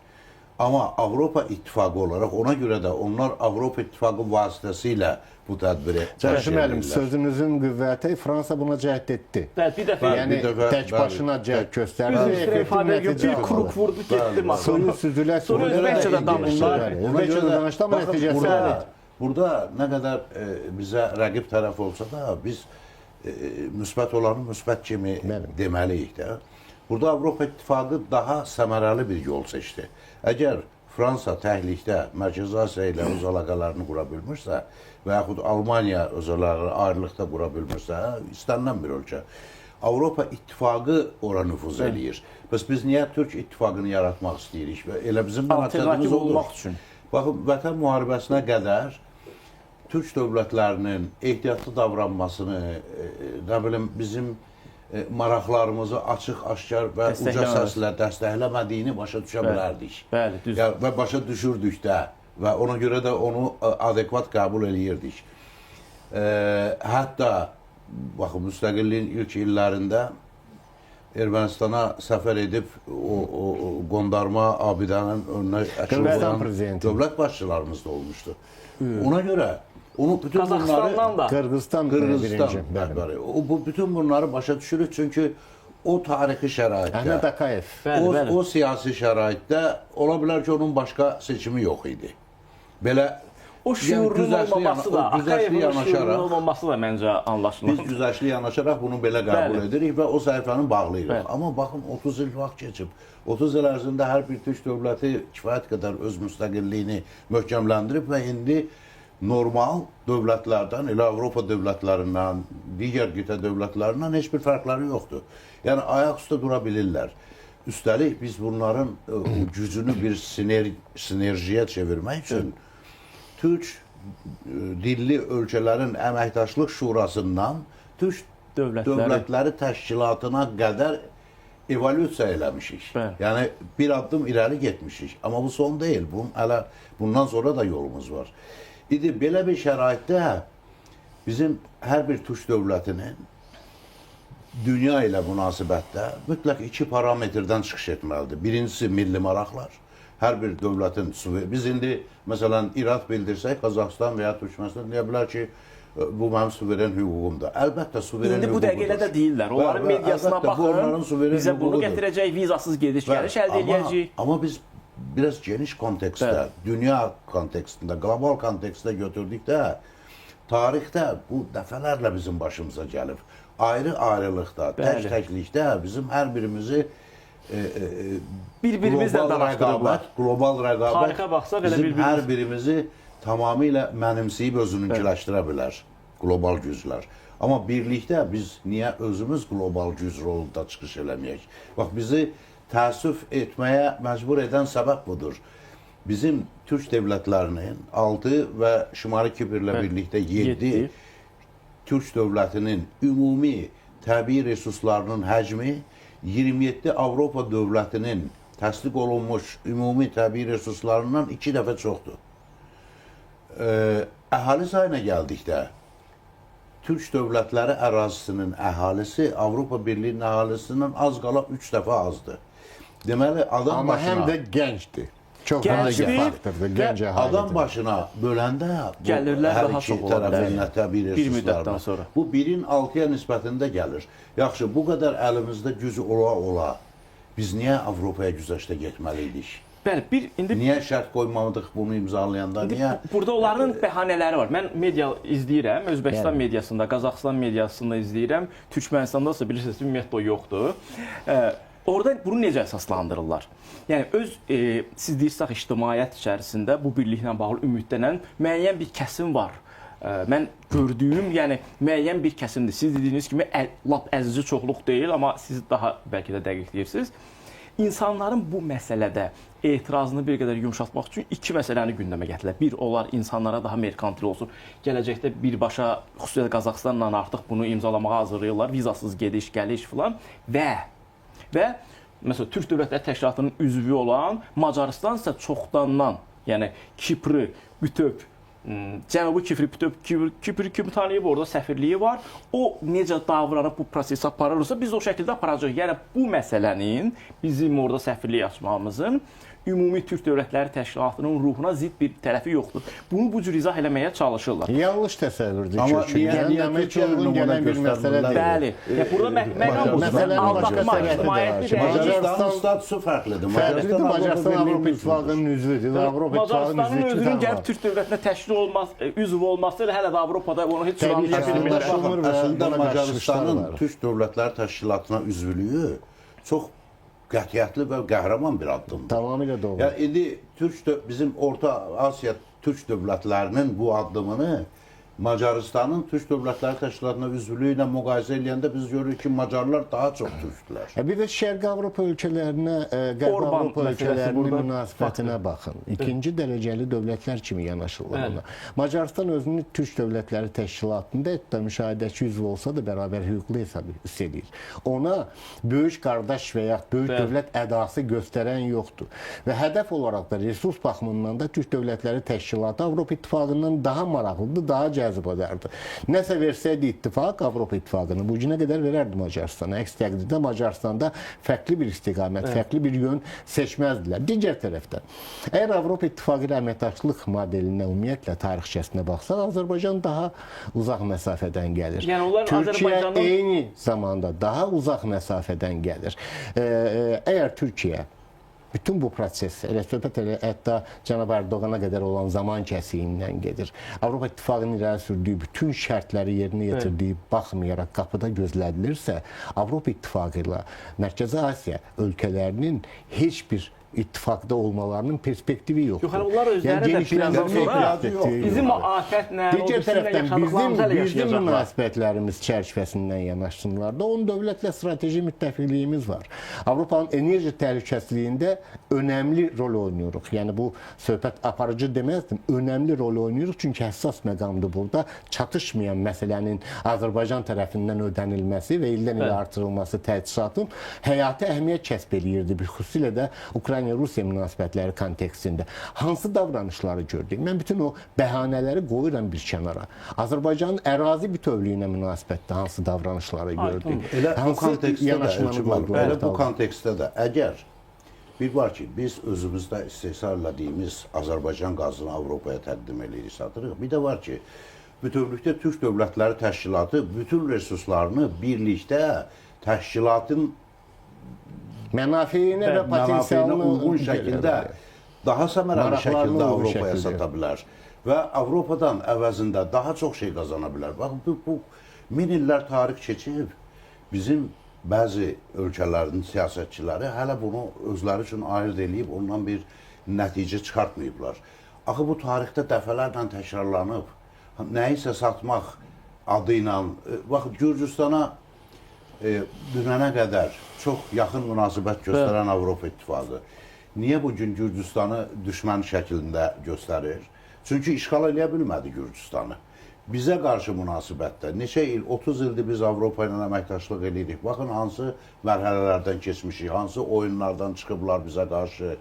Amma Avropa İttifaqı olaraq ona görə də onlar Avropa İttifaqı vasitəsilə bu tədbiri Cəşim müəllim, sözünüzün qüvvəti Fransa buna cəhd etdi. Bəli, bir dəfə Yəni bir dəfə, tək başına cəhd göstərdi, bir effektiv nəticə bir kruk aldı. vurdu, getdi Bəli, Suyu süzülə Sonra süzülə Özbəkcə də danışdılar. Özbəkcə də danışdı, amma nəticəsi var. Burada nə qədər bizə rəqib tərəf olsa da biz müsbət olanı müsbət kimi deməliyik də. Burada Avropa İttifaqı daha səmərəli bir yol seçdi. Əgər Fransa təhlikdə Mərkəzi Asiya ilə öz əlaqələrini qura bilmirsə və yaxud Almaniya öz ayrılıqda qura bilmirsə, istənilən bir ölkə. Avropa İttifaqı ora nüfuz eləyir. Bəs biz niyə Türk İttifaqını yaratmaq istəyirik? Və elə bizim məqsədimiz olmaq üçün. Baxın, Vətən müharibəsinə qədər Türk dövlətlərinin ehtiyatlı davranmasını, nə bilim, bizim maraqlarımızı açıq-aşkar və uca səslə dəstəkləmədiyini başa düşə bilərdik. Bəli, düz. Və başa düşürdük də və ona görə də onu adekvat qəbul eləyirdik. Hətta, baxın, müstəqilliyin ilk illərində Ermənistana səfər edib o qondarma abidənin önünə açılan dövlət başçılarımız da olmuşdu. Ona görə onu bütün Qazaxıstandan da. Qırğızstan birinci. Bütün bunları başa düşürük çünki o tarixi şəraitdə, Əhməd Akayev. o siyasi şəraitdə ola bilər ki, onun başqa seçimi yox idi. Belə O şüurun olmaması da, Akayevin şüurun yanaşaraq, olmaması da məncə anlaşılır. biz güzəşli yanaşaraq bunu belə qəbul edirik və o səhifəni bağlayırıq. Amma baxın, 30 il vaxt keçib. 30 il ərzində hər bir Türk dövləti kifayət qədər öz müstəqilliyini möhkəmləndirib və indi normal dövlətlərdən, elə Avropa dövlətlərindən, digər qitə dövlətlərindən heç bir fərqləri yoxdur. Yəni, ayaq üstə dura bilirlər. Üstəlik, biz bunların gücünü bir sinerjiyə çevirmək üçün Türk dilli ölkələrin əməkdaşlıq şurasından Türk dövlətləri təşkilatına qədər evolyusiya eləmişik. Yəni, bir addım irəli getmişik. Amma bu son deyil. Bundan sonra da yolumuz var. İdi, belə bir şəraitdə bizim hər bir Türk dövlətinin dünya ilə münasibətdə mütləq iki parametrdən çıxış etməlidir. Birincisi, milli maraqlar. Hər bir dövlətin, biz indi, məsələn, irad bildirsək, Qazaxıstan və ya Türkmənistan deyə bilər ki, bu mənim suveren hüququmdur. Əlbəttə, suveren hüququdur. İndi bu dəqiqələ də deyirlər. Onların mediasına baxın, bizə bunu gətirəcək, vizasız gediş-gəliş əldə edəcəyik. Amma biz biraz geniş kontekstdə, dünya kontekstində, qlobal kontekstdə götürdükdə, tarixdə bu dəfələrlə bizim başımıza gəlib. Ayrı-ayrılıqda, tək-təklikdə bizim hər birimizi bir-birimizlə danışdırıblar. Qlobal rəqabət Tarixə baxsaq elə bizim hər birimizi tamamilə mənimsəyib özününkiləşdirə bilər qlobal güclər. Amma birlikdə biz niyə özümüz qlobal güc rolunda çıxış eləməyək? Bax, bizi təəssüf etməyə məcbur edən səbəb budur. Bizim Türk dövlətlərinin 6 və Şimali Kiprlə birlikdə 7 Türk dövlətinin ümumi təbii resurslarının həcmi 27 Avropa dövlətinin təsdiq olunmuş ümumi təbii resurslarından 2 dəfə çoxdur. Əhali sayına gəldikdə, Türk dövlətləri ərazisinin əhalisi Avropa Birliyinin əhalisindən az qala 3 dəfə azdır. Deməli, adam Amma başına... həm də gəncdir. Çox Gəncdir faktordur, gənc əhalidir. Adam başına böləndə Gəlirlər hər daha iki çox ola bilər. tərəfindən təbii Bir müddətdən resurslarına. sonra. Bu 1-in 6-ya nisbətində gəlir. Yaxşı, bu qədər əlimizdə güc ola-ola biz niyə Avropaya güzəştə getməliydik? Bəli, indi Niyə şərt qoymadıq bunu imzalayanda? Niyə? Burada onların bəhanələri var. Mən media izləyirəm, Özbəkistan mediasında, Qazaxıstan mediasında izləyirəm. Türkmənistanda isə bilirsiniz, ümumiyyətlə o yoxdur. Orada bunu necə əsaslandırırlar? Yəni, siz deyirsiniz, ictimaiyyət içərisində bu birliklə bağlı ümidlənən müəyyən bir kəsim var. mən gördüyüm, yəni müəyyən bir kəsimdir. Siz dediyiniz kimi lap əzici çoxluq deyil, amma siz daha bəlkə də dəqiq deyirsiniz. İnsanların bu məsələdə etirazını bir qədər yumşaltmaq üçün iki məsələni gündəmə gətirirlər. Bir, onlar insanlara daha merkantil olsun. Gələcəkdə birbaşa, xüsusilə Qazaxıstanla artıq bunu imzalamağa hazırlayırlar. Vizasız gediş, gəliş filan və məsələn, Türk Dövlətləri Təşkilatının üzvü olan Macarıstan isə çoxdandan, yəni Kiprı bütöv, Cənubi Kipri kimi tanıyıb, orada səfirliyi var. O necə davranıb bu prosesi aparırsa, biz o şəkildə aparacağıq. Yəni bu məsələnin bizim orada səfirlik açmağımızın ümumi Türk Dövlətləri Təşkilatının ruhuna zidd bir tərəfi yoxdur. Bunu bu cür izah eləməyə çalışırlar. Yanlış təsəvvürdür. Amma Türkiyə uyğun gələn bir məsələ deyil. Bəli. Burada məqam budur. Aldatmaq, ictimaiyyətli Macarıstanın statusu fərqlidir. Fərqlidir. Macarıstan Avropa İttifaqının üzvüdür. Macarıstanın özünün gəlib Türk dövlətinə təşkil üzv olması hələ də Avropada onu heç cür anlaya bilmirlər. Əslində Macarıstanın Türk Dövlətləri Təşkilatına üzvlüyü çox qətiyyətli və qəhrəman bir addımdır. Tamamilə doğru. Yəni indi bizim Orta Asiya Türk dövlətlərinin bu addımını Macarıstanın Türk Dövlətləri Təşkilatına üzvlüyü ilə müqayisə edəndə biz görürük ki, Macarlar daha çox türkdülər. Bir də Şərqi Avropa ölkələrinə, Qərbi Avropa ölkələrinin münasibətinə baxın. İkinci dərəcəli dövlətlər kimi yanaşırlar ona. Macarıstan özünü Türk Dövlətləri Təşkilatında hətta müşahidəçi üzv olsa da bərabər hüquqlu hesab edir. Ona böyük qardaş və ya böyük dövlət ədası göstərən yoxdur. Və hədəf olaraq da resurs baxımından da Türk Dövlətləri Təşkilatı Avropa İttifaqından daha maraqlıdır, daha cəzbədardır. Nəsə versəydi ittifaq Avropa İttifaqını bu günə qədər verərdi Macarıstana. Əks təqdirdə Macarıstanda fərqli bir istiqamət, fərqli bir yön seçməzdilər. Digər tərəfdən, əgər Avropa İttifaqı ilə əməkdaşlıq modelinə ümumiyyətlə tarixçəsinə baxsaq, Azərbaycan daha uzaq məsafədən gəlir. Yəni Türkiyə eyni zamanda daha uzaq məsafədən gəlir. Əgər Türkiyə bütün bu proses, söhbət hətta cənab Ərdoğana qədər olan zaman kəsiyindən gedir. Avropa İttifaqının irəli sürdüyü bütün şərtləri yerinə yetirdiyi baxmayaraq qapıda gözlədilirsə, Avropa İttifaqı ilə Mərkəzi Asiya ölkələrinin heç bir ittifaqda olmalarının perspektivi yoxdur. Yox, onlar özləri də birazdan sonra bizim afətlə, digər tərəfdən bizim münasibətlərimiz çərçivəsindən yanaşsınlar da, onun dövlətlə strateji müttəfiqliyimiz var. Avropanın enerji təhlükəsizliyində önəmli rol oynuyoruz. Yəni bu söhbət aparıcı deməzdim, önəmli rol oynuyoruz, çünki həssas məqamdır burada. Çatışmayan məsələnin Azərbaycan tərəfindən ödənilməsi və ildən ilə artırılması təchizatın həyati əhəmiyyət kəsb eləyirdi. Xüsusilə də Ukrayna-Rusiya münasibətləri kontekstində hansı davranışları gördük? Mən bütün o bəhanələri qoyuram bir kənara. Azərbaycanın ərazi bütövlüyünə münasibətdə hansı davranışları gördük? Elə bu kontekstdə də əgər bir var ki, biz özümüzdə istehsal etdiyimiz Azərbaycan qazını Avropaya təqdim edirik, satırıq. Bir də var ki, bütövlükdə Türk Dövlətləri Təşkilatı bütün resurslarını birlikdə təşkilatın mənafeyinə və potensialına uyğun şəkildə daha səmərəli şəkildə Avropaya sata bilər və Avropadan əvəzində daha çox şey qazana bilər. Baxın, bu 1000 illər tarix keçib, bizim bəzi ölkələrin siyasətçiləri hələ bunu özləri üçün ayırd edib, ondan bir nəticə çıxartmayıblar. Axı bu tarixdə dəfələrlə təkrarlanıb, nəyisə satmaq adı ilə, baxın, Gürcüstana dünənə qədər çox yaxın münasibət göstərən Avropa İttifaqı niyə bugün Gürcüstanı düşmən şəklində göstərir? Çünki işğal eləyə bilmədi Gürcüstanı. Bizə qarşı münasibətdə neçə il, 30 ildir biz Avropa ilə əməkdaşlıq edirik. Baxın, hansı mərhələlərdən keçmişik, hansı oyunlardan çıxıblar bizə qarşı.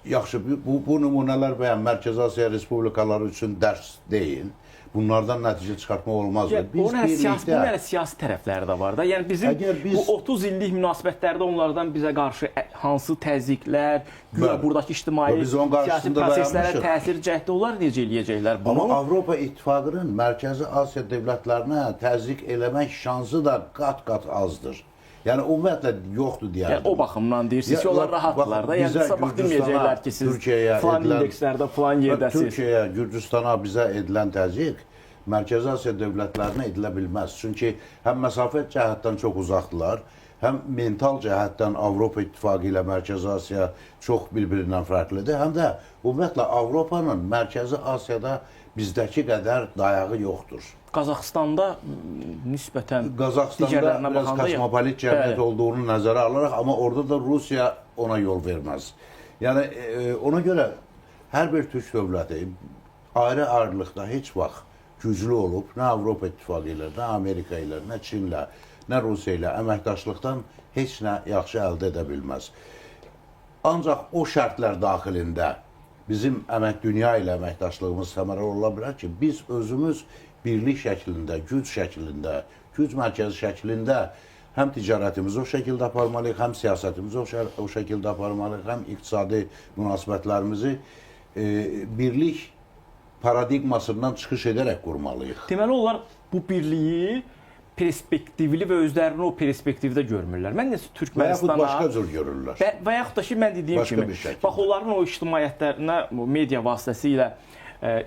Yaxşı, bu nümunələr bəyən Mərkəzi Asiya Respublikaları üçün dərs deyil. Bunlardan nəticə çıxartmaq olmazdı. Bunun siyasi tərəfləri də var da. Yəni bizim bu 30 illik münasibətlərdə onlardan bizə qarşı hansı təzyiqlər, buradakı ictimai siyasi proseslərə təsir cəhdi onlar necə eləyəcəklər bunu? Amma Avropa İttifaqının Mərkəzi Asiya dövlətlərinə təzyiq eləmək şansı da qat-qat azdır. Yəni ümumiyyətlə yoxdur deyərdim. Yəni o baxımdan deyirsiniz ki, onlar rahatdırlar da. Yəni sabah deməyəcəklər ki, siz falan indekslərdə, falan yerdəsiz. Türkiyəyə, Gürcüstana bizə edilən təzyiq Mərkəzi Asiya dövlətlərinə edilə bilməz. Çünki həm məsafət cəhətdən çox uzaqdılar, həm mental cəhətdən Avropa İttifaqı ilə Mərkəzi Asiya çox bir-birindən fərqlidir, həm də ümumiyyətlə Avropanın Mərkəzi Asiyada bizdəki qədər dayağı yoxdur. Qazaxıstanda nisbətən Qazaxıstanda digərlərinə biraz baxanda kosmopolit cəmiyyət olduğunu nəzərə alaraq, amma orada da Rusiya ona yol verməz. Yəni ona görə hər bir türk dövləti ayrı-ayrılıqda heç vaxt güclü olub, nə Avropa İttifaqı ilə, nə Amerika ilə, nə Çinlə, nə Rusiya ilə əməkdaşlıqdan heç nə yaxşı əldə edə bilməz. Ancaq o şərtlər daxilində bizim dünya ilə əməkdaşlığımız səmərəli ola bilər ki, biz özümüz birlik şəklində, güc şəklində, güc mərkəzi şəklində həm ticarətimizi o şəkildə aparmalıyıq, həm siyasətimizi o şəkildə aparmalıyıq, həm iqtisadi münasibətlərimizi birlik paradigmasından çıxış edərək qurmalıyıq. Deməli, onlar bu birliyi perspektivli və özlərini o perspektivdə görmürlər. Mən necə Türkmənistana... Və yaxud başqa cür görürlər. Və yaxud da ki, mən dediyim kimi, bax, onların o ictimaiyyətlərinə, media vasitəsilə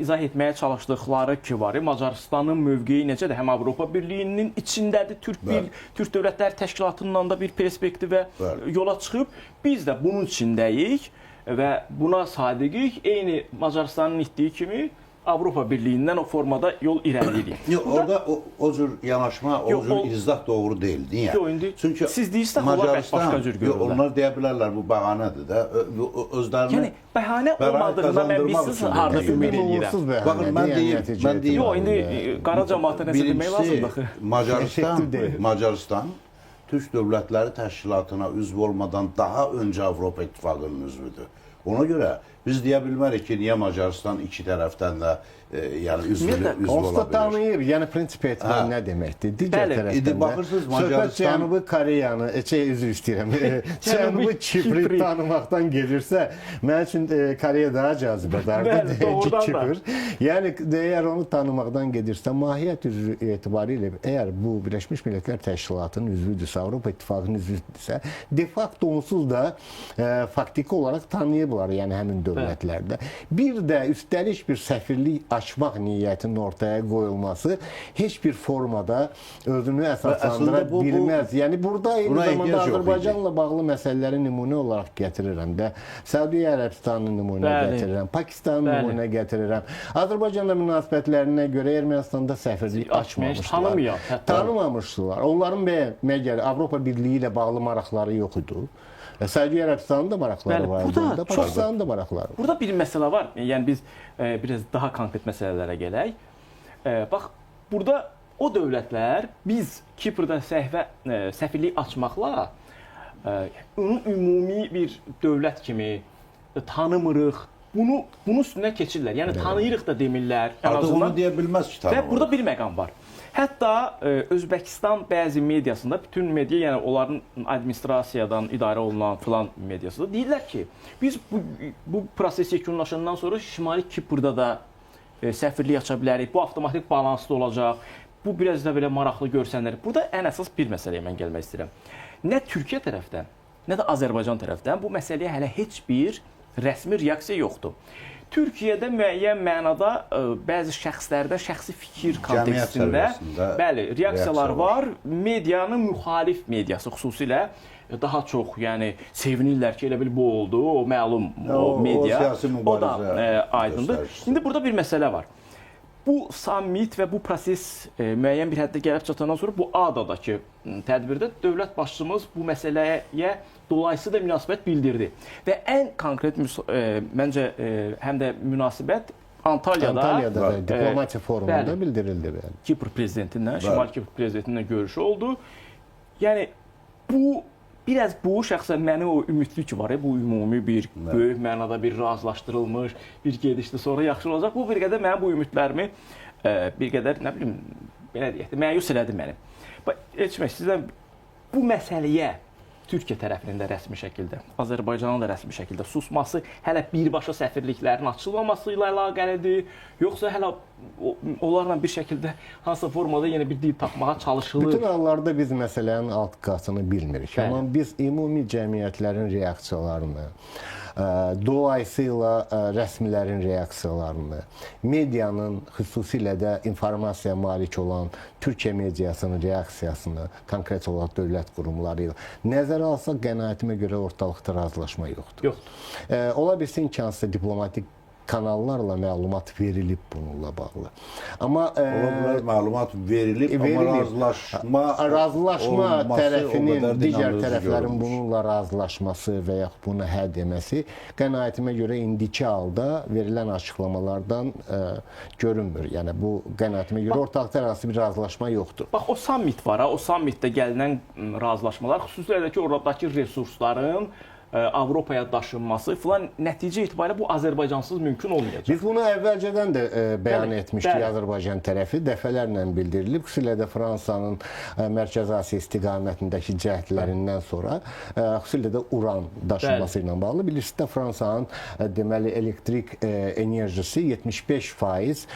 izah etməyə çalışdıqları ki var, Macarıstanın mövqeyi necədir? Həm Avropa Birliyinin içindədir, Türk Dövlətləri Təşkilatından da bir perspektivə yola çıxıb. Biz də bunun içindəyik və buna sadiqik. Eyni Macarıstanın etdiyi kimi Avropa Birliyindən o formada yol irəliləyirik. Yox, orada o cür yanaşma, o cür izah doğru deyil. Niyə? Çünki siz deyirsiniz, onlar başqa cür görürlər. Onlar deyə bilərlər, bu bəhanədir də. Özlərini... Yəni, bəhanə olmadığında mən bizsiz harada ümid edirəm. Baxın, mən deyim... Yox, indi qara cəmaata nəsə demək lazımdır. Macarıstan Türk Dövlətləri Təşkilatına üzv olmadan daha öncə Avropa İttifaqının üzvüdür. Ona görə biz deyə bilmərik ki, niyə Macarıstan iki tərəfdən də üzv ola bilir. Onsuz tanıyır, yəni prinsip etibar nə deməkdir? Digər tərəfdən də söhbət Cənubi Koreyanı, üzr istəyirəm, Cənubi Kipri tanımaqdan gelirsə, mən üçün Koreya daha cazibədardır ki, Kipr. Yəni, əgər onu tanımaqdan gedirsə, mahiyyət etibarilə, əgər bu Birləşmiş Millətlər Təşkilatının üzvüdürsə, Avropa İttifaqının üzvüdürsə, de facto onsuz da faktiki olaraq tanıyıblar, yəni həmin dövlətlərdə. Bir də üstəlik bir səfirlik açmaq niyyətinin ortaya qoyulması heç bir formada özünü əsaslandıra bilməz. Yəni, burada eyni zamanda Azərbaycanla bağlı məsələləri nümunə olaraq gətirirəm də. Səudiyyə Ərəbistanını nümunə gətirirəm, Pakistanı nümunə gətirirəm. Azərbaycanla münasibətlərinə görə Ermənistanda səfirlik açmamışdılar. Tanımamışdılar. Onların məgər Avropa Birliyi ilə bağlı maraqları yox idi. Səudiyyə Ərəbistanın da maraqları var idi, Pakistanın da maraqları var. Burada bir məsələ var. Yəni, biz biraz daha konkret məsələlərə gələk. Bax, burada o dövlətlər biz Kiprdə səfirlik açmaqla onu ümumi bir dövlət kimi tanımırıq. Bunun üstündən keçirlər. Yəni, tanıyırıq da demirlər. Artıq onu deyə bilməz ki, tanımırıq. Və burada bir məqam var. Hətta Özbəkistan bəzi mediasında, bütün media, yəni onların administrasiyadan idarə olunan filan mediasında deyirlər ki, biz bu proses yekunlaşandan sonra Şimali Kiprdə da səfirlik aça bilərik, bu avtomatik balanslı olacaq, bu biraz da belə maraqlı görsənir. Burada ən əsas bir məsələyə mən gəlmək istəyirəm. Nə Türkiyə tərəfdən, nə də Azərbaycan tərəfdən bu məsələyə hələ heç bir rəsmi reaksiya yoxdur. Türkiyədə müəyyən mənada bəzi şəxslərdə şəxsi fikir kontekstində reaksiyalar var. Medianın müxalif mediası xüsusilə daha çox, yəni sevinirlər ki, elə bil bu oldu, o məlum o media, o da aydındır. İndi burada bir məsələ var. Bu sammit və bu proses müəyyən bir həddə gəlib çatandan sonra bu ADA-dakı tədbirdə dövlət başçımız bu məsələyə dolayısıyla münasibət bildirdi. Və ən konkret, məncə, həm də münasibət Antalyada diplomatiya forumunda bildirildi. Kipr prezidentindən, Şimali Kipr prezidentindən görüşü oldu. Yəni, biraz bu şəxsən mənim o ümidlik var, bu ümumi bir böyük mənada bir razılaşdırılmış bir gedişdir, sonra yaxşı olacaq. Bu bir qədər mənim bu ümidlərimi bir qədər, nə bilim, belə deyək, məyus elədi mənim. Elçimək, sizdən bu məsələyə Türkiyə tərəfinin də rəsmi şəkildə, Azərbaycanın da rəsmi şəkildə susması hələ birbaşa səfirliklərin açılmaması ilə əlaqəlidir, yoxsa hələ onlarla bir şəkildə hansısa formada yenə bir dil tapmağa çalışılır? Bütün hallarda biz məsələnin alt qatını bilmirik. Amma biz ümumi cəmiyyətlərin reaksiyalarını, dolayısıyla rəsmilərin reaksiyalarını, medianın xüsusilə də informasiya malik olan Türkiyə mediasının reaksiyasını, konkret olaraq dövlət qurumları ilə nəzərə alsaq, qənaətimə görə ortalıqda razılaşma yoxdur. Ola bilsin ki, hansısa diplomatik kanallarla məlumat verilib bununla bağlı. Amma məlumat verilib, amma razılaşma tərəfinin, digər tərəflərin bununla razılaşması və yaxud buna hə deməsi qənaətimə görə indiki halda verilən açıqlamalardan görünmür. Yəni bu qənaətimə görə ortalıqda hansı bir razılaşma yoxdur. Bax, o sammit var, o sammitdə gəlinən razılaşmalar, xüsusilə də ki, oradakı resursların Avropaya daşınması filan nəticə itibarilə bu Azərbaycansız mümkün olmayacaq. Biz bunu əvvəlcədən də bəyan etmişdik. Azərbaycan tərəfi dəfələrlə bildirilib. Xüsusilə də Fransanın Mərkəzi Asiya istiqamətindəki cəhdlərindən sonra xüsusilə də uran daşınması ilə bağlı. Bilirsiniz də Fransanın deməli elektrik enerjisi 75%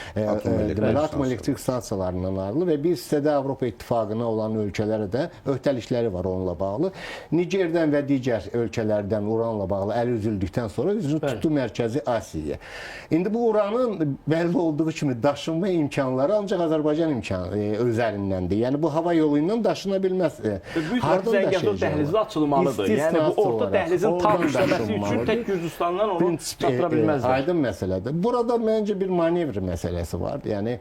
deməli atom elektrik stansiyalarından ayrılır və bir hissədə Avropa İttifaqına olan ölkələrə də öhdəlikləri var onunla bağlı. Nigerdən və digər ölkələrdən uranla bağlı əl üzüldükdən sonra üzünü tutdu Mərkəzi Asiyaya. İndi bu uranın bəlli olduğu kimi daşınma imkanları ancaq Azərbaycan özəlindəndir. Yəni bu hava yolu ilə daşına bilməz. Hardan Zəngəzur dəhlizi açılmalıdır. Yəni bu orta dəhlizin tam işləməsi üçün tək Gürcüstandan onu çatıra bilməzlər. Aydın məsələdir. Burada məncə bir manevr məsələsi var. Yəni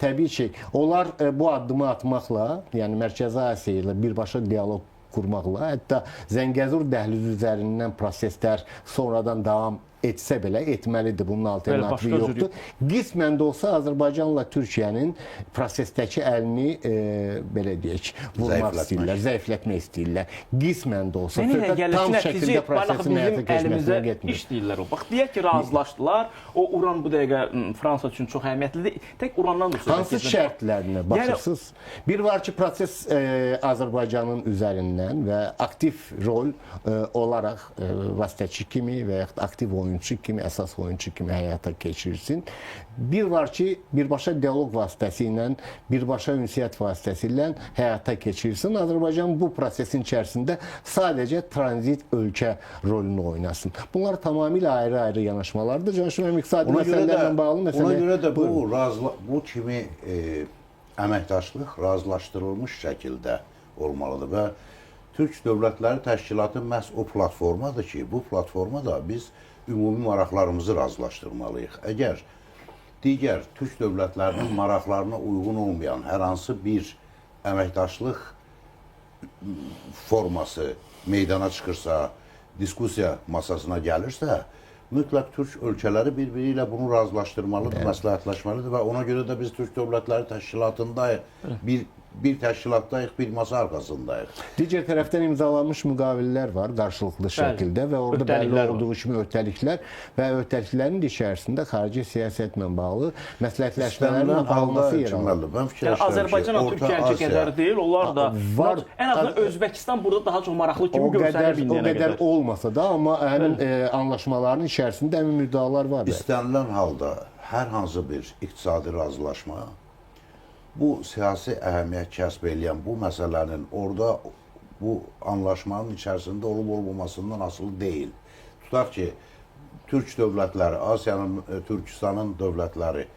təbii ki, onlar bu addımı atmaqla, yəni Mərkəzi Asiya ilə birbaşa dialoq qurmaqla, hətta Zəngəzur dəhlizi üzərindən proseslər sonradan davam etsə belə etməlidir. Bunun alternativi yoxdur. Qismən də olsa Azərbaycanla Türkiyənin prosesdəki əlini belə deyək, vurmaq istəyirlər, zəiflətmək istəyirlər. Qismən də olsa tam şəkildə prosesin həyata keçməsinə getmir. İşləyirlər o. Bax, deyək ki, razılaşdılar. O uran bu dəqiqə Fransa üçün çox əhəmiyyətlidir. Tək urandan da söhbət hansı şərtlərinə baxırsınız? Bir var ki, proses Azərbaycanın üzərindən və aktiv rol olaraq vasitəçi kimi və yaxud aktiv oyunçu kimi, əsas oyunçu kimi həyata keçirsin. Bir var ki, birbaşa dialoq vasitəsi ilə, birbaşa ünsiyyət vasitəsi ilə həyata keçirsin. Azərbaycan bu prosesin içərisində sadəcə tranzit ölkə rolunu oynasın. Bunlar tamamilə ayrı-ayrı yanaşmalardır. Canışım, iqtisadi məsələlərlə bağlı məsələ. Ona görə də bu kimi əməkdaşlıq razılaşdırılmış şəkildə olmalıdır və Türk Dövlətləri Təşkilatı məhz o platformadır ki, bu platformada biz ümumi maraqlarımızı razılaşdırmalıyıq. Əgər digər Türk dövlətlərinin maraqlarına uyğun olmayan hər hansı bir əməkdaşlıq forması meydana çıxırsa, diskusiya masasına gəlirsə, mütləq Türk ölkələri bir-biri ilə bunu razılaşdırmalıdır, məsləhətləşməlidir və ona görə də biz Türk Dövlətləri Təşkilatındayıq, bir təşkilatdayıq, bir masa arxasındayıq. Digər tərəfdən imzalanmış müqavilələr var qarşılıqlı şəkildə və orada bəlli olduğu kimi öhdəliklər və öhdəliklərin içərisində xarici siyasətlə bağlı məsləhətləşmələrin alınması yer alır. Yəni Azərbaycanla Türkiyənin qədər deyil, onlar da var. Ən azından Özbəkistan burada daha çox maraqlı kimi görsənir indiyənə qədər. O qədər olmasa da, amma həmin anlaşmaların içərisində həmin müddəalar var. İstənilən halda hər hansı bir iqtisadi razılaşma bu siyasi əhəmiyyət kəsb edən bu məsələnin orada bu anlaşmanın içərisində olub-olmamasından asılı deyil. Tutaq ki, Türk dövlətləri, Asiyanın, Türkistanın dövlətləri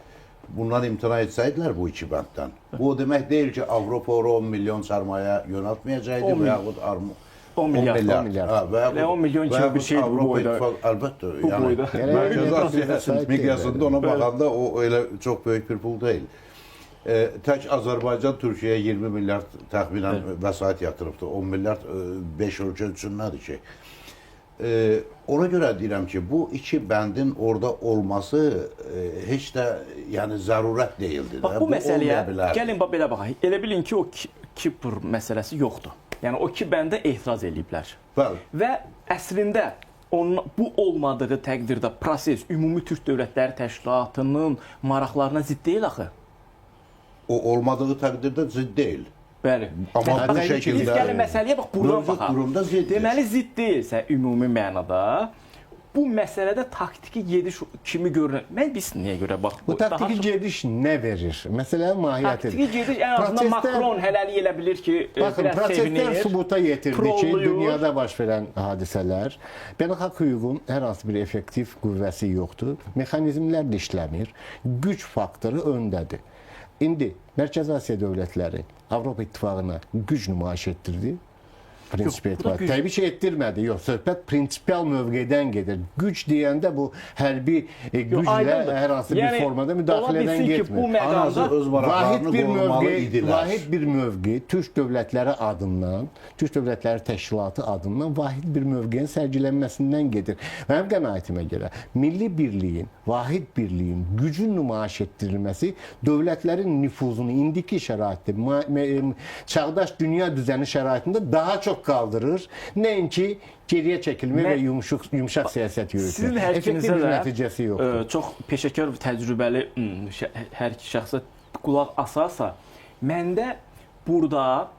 bundan imtina etsəydilər bu iki bənddən. Bu o demək deyil ki, Avropa 10 milyon sərmayə yönəltməyəcəkdi və yaxud 10 milyar. Və 10 milyon kimi bir şeydir bu boyda. Əlbəttə, yəni Mərkəzi Asiya miqyasında ona baxanda o elə çox böyük bir pul deyil. Tək Azərbaycan Türkiyəyə 20 milyard təxminən vəsait yatırıbdır. 10 milyard 5 ölkə üçün nədir ki? Ona görə deyirəm ki, bu iki bəndin orada olması heç də yəni zərurət deyildir. Bax, bu məsələyə gəlin belə baxaq. Elə bilin ki, o Kipr məsələsi yoxdur. Yəni o iki bəndə etiraz ediblər. Və əslində bu olmadığı təqdirdə proses Ümumi Türk Dövlətləri Təşkilatının maraqlarına zidd deyil axı. O olmadığı təqdirdə zidd deyil. Bəli. Amma bu şəkildə... Biz gəlin məsələyə bax, buradan baxaq. Deməli, zidd deyilsə ümumi mənada, bu məsələdə taktiki gediş kimi görünür. Mən bilsin niyə görə bax. Bu taktiki gediş nə verir? Məsələnin mahiyyətidir. Taktiki gediş ən azından Makron hələlik elə bilir ki, baxın, biraz sevinir. proseslər sübuta yetirdi ki, dünyada baş verən hadisələr, beynəlxalq hüququn hər hansı bir effektiv qüvvəsi yoxdur. Mexanizmlər də işləmir. Güc faktoru öndədir. İndi Mərkəzi Asiya dövlətləri Avropa İttifaqına güc nümayiş etdirdi. Prinsip etibar. Təbii ki, etdirmədi. Yox, söhbət prinsipial mövqedən gedir. Güc deyəndə bu hərbi güclə hər hansı bir formada müdaxilədən getmir. Vahid bir mövqe Türk dövlətləri adından, Türk dövlətləri təşkilatı adından vahid bir mövqeyin sərgilənməsindən gedir. Mənim qənaətimə görə milli birliyin, vahid birliyin gücün nümayiş etdirilməsi dövlətlərin nüfuzunu indiki şəraitdə, çağdaş dünya düzəni şəraitində daha çox qaldırır. Nəinki geriyə çəkilmə və yumşaq siyasət yürütmə. Sizin hər ikinizə nəticəsi yoxdur. Çox peşəkar və təcrübəli hər iki şəxsə qulaq asarsa, məndə burada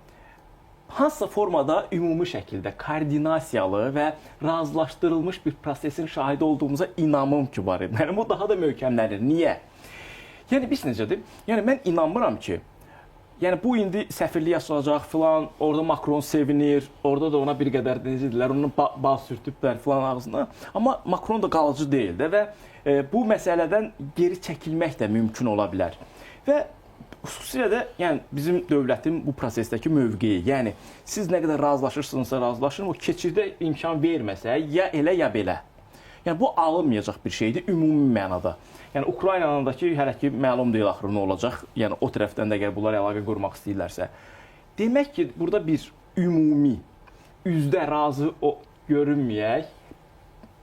hansısa formada ümumi şəkildə koordinasiyalı və razılaşdırılmış bir prosesin şahidi olduğumuza inamım ki var. Mənim bu daha da möhkəmlənir. Niyə? Yəni, biz necədir? Yəni, mən inanmıram ki, yəni bu indi səfirlik açılacaq filan, orada Makron sevinir, orada da ona bir qədər necə deyirlər, onu bağ sürtüblər filan ağzına. Amma Makron da qalıcı deyil də və bu məsələdən geri çəkilmək də mümkün ola bilər. Və xüsusilə də yəni bizim dövlətin bu prosesdəki mövqeyi, yəni siz nə qədər razılaşırsınızsa razılaşın, o keçiddə imkan verməsə, ya elə ya belə. Yəni bu alınmayacaq bir şeydir ümumi mənada. Yəni Ukraynadakı hələ ki məlum deyil axırı nə olacaq. Yəni o tərəfdən də əgər bunlar əlaqə qurmaq istəyirlərsə, demək ki, burada bir ümumi üzdə razı görünməyək,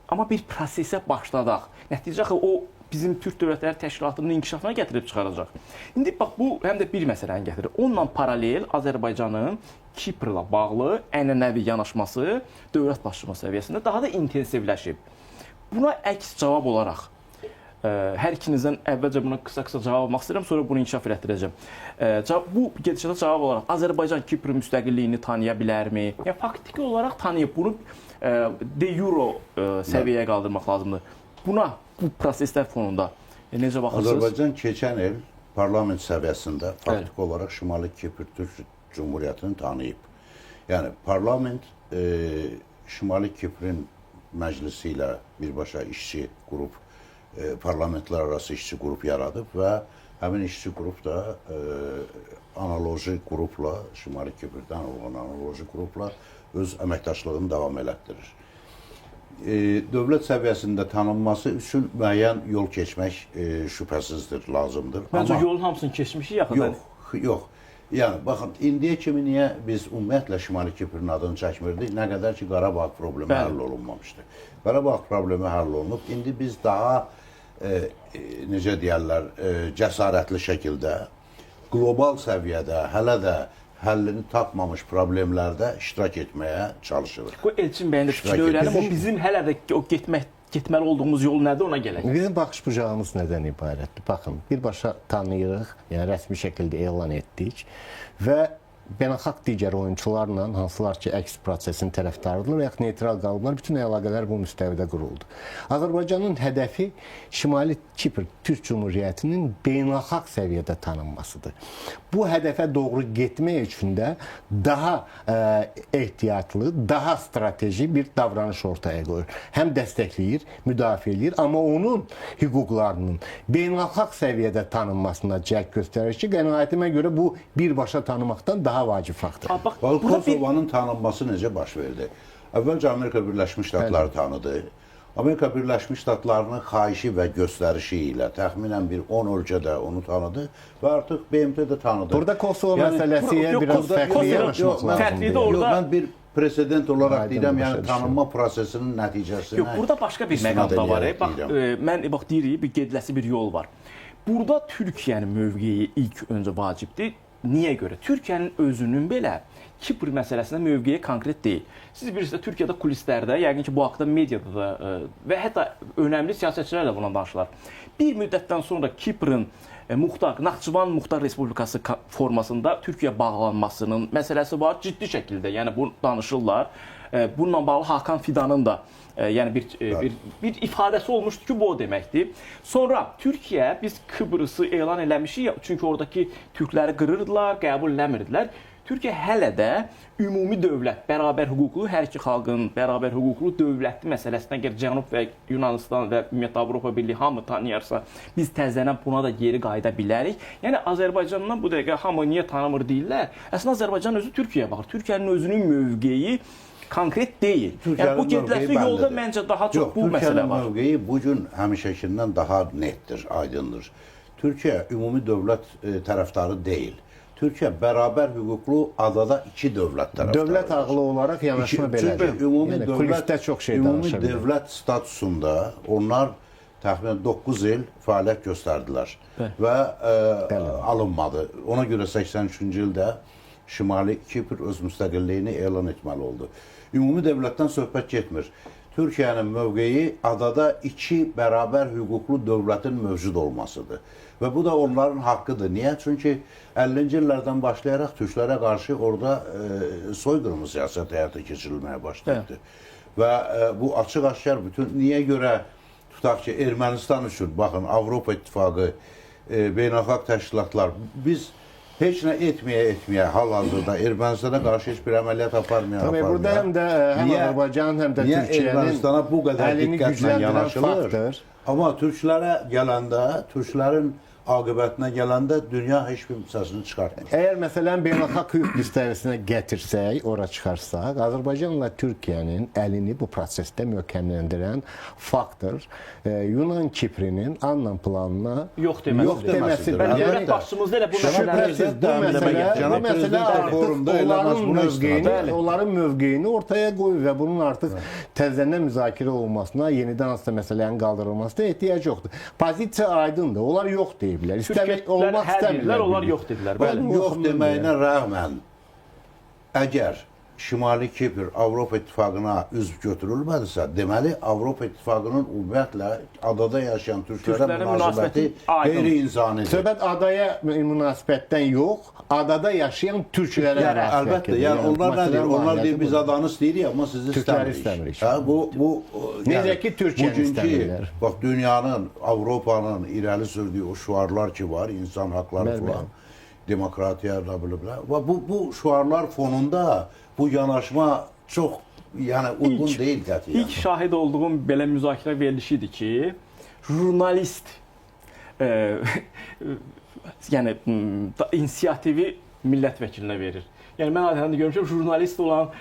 amma bir prosesə başladaq. Nəticə o bizim Türk Dövlətləri Təşkilatının inkişafına gətirib çıxaracaq. İndi bax bu həm də bir məsələni gətirir. Onunla paralel Azərbaycanın Kiprla bağlı ənənəvi yanaşması dövlət başçılığı səviyyəsində daha da intensivləşib. Buna əks cavab olaraq hər ikinizdən əvvəlcə buna qısa-qısa cavab almaq istəyirəm, sonra bunu inkişaf elətdirəcəm. Bu gedişata cavab olaraq Azərbaycan Kipr müstəqilliyini tanıya bilərmi? Yəni faktiki olaraq tanıyıb bunu de euro səviyyəyə qaldırmaq lazımdır. Buna bu proseslər fonunda necə baxırsınız? Azərbaycan keçən il parlament səviyyəsində faktiki olaraq Şimali Kipr Türk Cumhuriyyətini tanıyıb. Yəni parlament Şimali Kiprin məclisi ilə birbaşa işçi qrup, parlamentlər arası işçi qrup yaradıb və həmin işçi qrup da analoji qrupla, Şimali Kiprdən olan analoji qrupla öz əməkdaşlığını davam elətdirir. Dövlət səviyyəsində tanınması üçün müəyyən yol keçmək şübhəsizdir, lazımdır. Məncə yolun hamısını keçmişik yaxında. Yox. Yəni, baxın, indiyə kimi niyə biz ümumiyyətlə Şimali Kiprin adını çəkmirdik? Nə qədər ki, Qarabağ problemi həll olunmamışdı. Qarabağ problemi həll olunub. İndi biz daha, necə deyərlər, cəsarətli şəkildə, qlobal səviyyədə, hələ də həllini tapmamış problemlərdə iştirak etməyə çalışırıq. Bu Elçin bəyin də fikrini öyrənim. O bizim hələ də o getməli olduğumuz yol nədir, ona gələk. Bizim baxış bucağımız nədən ibarətdir? Baxın, birbaşa tanıyırıq, yəni rəsmi şəkildə elan etdik və beynəlxalq digər oyunçularla, hansılar ki, əks prosesin tərəfdarıdırlar, yaxud neytral qalıblar, bütün əlaqələr bu müstəvidə quruldu. Azərbaycanın hədəfi Şimali Kipr Türk Cumhuriyyətinin beynəlxalq səviyyədə tanınmasıdır. Bu hədəfə doğru getmək üçün də daha ehtiyatlı, daha strateji bir davranış ortaya qoyur. Həm dəstəkləyir, müdafiə edir, amma onun hüquqlarının beynəlxalq səviyyədə tanınmasına cəhd göstərir ki, qənaətimə görə bu birbaşa tanımaqdan daha vacib faktor. Kosovanın tanınması necə baş verdi? Əvvəlcə Amerika Birləşmiş Ştatları tanıdı. Amerika Birləşmiş Ştatlarının xahişi və göstərişi ilə təxminən bir 10 ölkədə onu tanıdı və artıq BMT də tanıdı. Burada Kosova məsələsiyə biraz fərqli yanaşmaq lazımdır. Mən bir president olaraq deyirəm, yəni tanınma prosesinin nəticəsinə... Yox, burada başqa bir məqam da var. Mən deyirik, bir gediləsi bir yol var. Burada Türkiyənin mövqeyi ilk öncə vacibdir. Niyə görə? Türkiyənin özünün belə Kipr məsələsində mövqeyi konkret deyil. Siz bilirsiniz, Türkiyədə kulislərdə, yəqin ki, bu haqda mediada da və hətta önəmli siyasətçilər də buna danışırlar. Bir müddətdən sonra Kiprın Naxçıvan Muxtar Respublikası formasında Türkiyə bağlanmasının məsələsi var ciddi şəkildə. Yəni, bu danışırlar. bununla bağlı Hakan Fidanın da yəni bir ifadəsi olmuşdu ki, bu o deməkdir. Sonra Türkiyə biz Kıbrısı elan eləmişik, çünki oradakı türkləri qırırdılar, qəbul eləmirdilər. Türkiyə hələ də ümumi dövlət, bərabər hüquqlu, hər iki xalqın bərabər hüquqlu dövlətli məsələsinə əgər Cənub və Yunanistan və ümumiyyətlə Avropa Birliyi hamı tanıyarsa, biz təzədən buna da geri qayıda bilərik. Yəni Azərbaycandan bu dəqiqə hamı niyə tanımır deyirlər. Əslində Azərbaycan özü Türkiyəyə baxır. Türkiyənin özünün mövqeyi konkret deyil. Yəni bu gediləsi yolda məncə daha çox bu məsələ var. Türkiyənin mövqeyi bu gün həmişəkindən daha netdir, aydındır. Türkiyə ümumi dövlət tərəfdarı deyil. Türkiyə bərabər hüquqlu adada iki dövlət tərəfdarıdır. Dövlət ağlı olaraq yanaşma belədir. Ümumi dövlət statusunda onlar təxminən 9 il fəaliyyət göstərdilər və alınmadı. Ona görə 83-cü ildə Şimali Kipr öz müstəqilliyini elan etməli oldu. Ümumi dövlətdən söhbət getmir. Türkiyənin mövqeyi adada iki bərabər hüquqlu dövlətin mövcud olmasıdır. Və bu da onların haqqıdır. Niyə? Çünki 50-ci illərdən başlayaraq türklərə qarşı orada soyqırımı siyasət həyata keçirilməyə başladı. Və bu açıq-aşkar bütün, niyə görə tutaq ki, Ermənistan üçün, baxın, Avropa İttifaqı, beynəlxalq təşkilatlar, biz heç nə etməyə hal-hazırda Ermənistana qarşı heç bir əməliyyat aparmaya. Burada həm də həm Azərbaycan, həm də Türkiyənin Ermənistana bu qədər diqqətlə yanaşılır. Amma türklərə gələndə, türklərin aqibətinə gələndə dünya heç bir səsini çıxartmır. Əgər məsələn beynəlxalq hüquq müstəvisinə gətirsək, ora çıxarsaq, Azərbaycanla Türkiyənin əlini bu prosesdə möhkəmləndirən faktor Yunan Kiprinin Annan planına yox deməsidir. Dövlət başçımızda elə bu məsələ artıq onların mövqeyini ortaya qoyur və bunun artıq təzədən müzakirə olunmasına, yenidən hansısa məsələnin qaldırılmasına ehtiyac yoxdur. Pozisiya aydındır. Onlar yox deyiblər. Olmaq istəmirlər, onlar yox dedilər. Yox deməyinə rəğmən, əgər Şimali Kipr Avropa İttifaqına üzv götürülmədirsə, deməli Avropa İttifaqının ümumiyyətlə adada yaşayan türklərə münasibəti qeyri-insanidir. Söhbət adaya münasibətdən yox, adada yaşayan türklərə münasibətdir. Əlbəttə, yəni onlar nə deyir? Onlar deyir, biz adanı istəyirik, amma sizi istəmirik. Necə ki, Türkiyəni istəmirlər. Bax, dünyanın, Avropanın irəli sürdüyü o şüarlar ki var, insan haqları falan, demokratiya, və bu şüarlar fonunda bu yanaşma çox uyğun deyil qətiyyən. İlk şahid olduğum belə müzakirə verilişidir ki, jurnalist yəni inisiativi millət vəkilinə verir. Yəni mən adətən də görmüşəm, jurnalist olan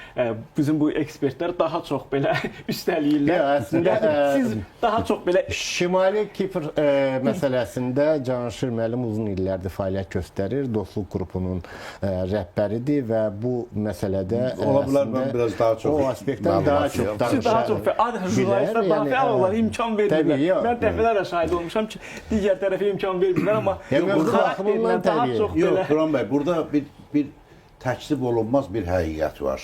bizim bu ekspertlər daha çox belə üstəliyirlər. Əslində siz daha çox belə Şimali Kipr məsələsində Canşir müəllim uzun illərdir fəaliyyət göstərir. Dostluq qrupunun rəhbəridir və bu məsələdə ola bilər mən biraz daha çox o aspektdən daha çox danışır. Adətən jurnalistlər daha fəal olarlar, imkan verirlər. Mən dəfələrlə şahid olmuşam ki, digər tərəfə imkan vermirlər, amma xarakterlə daha çox belə. Yox, Turan bəy, burada bir təkzib olunmaz bir həqiqət var.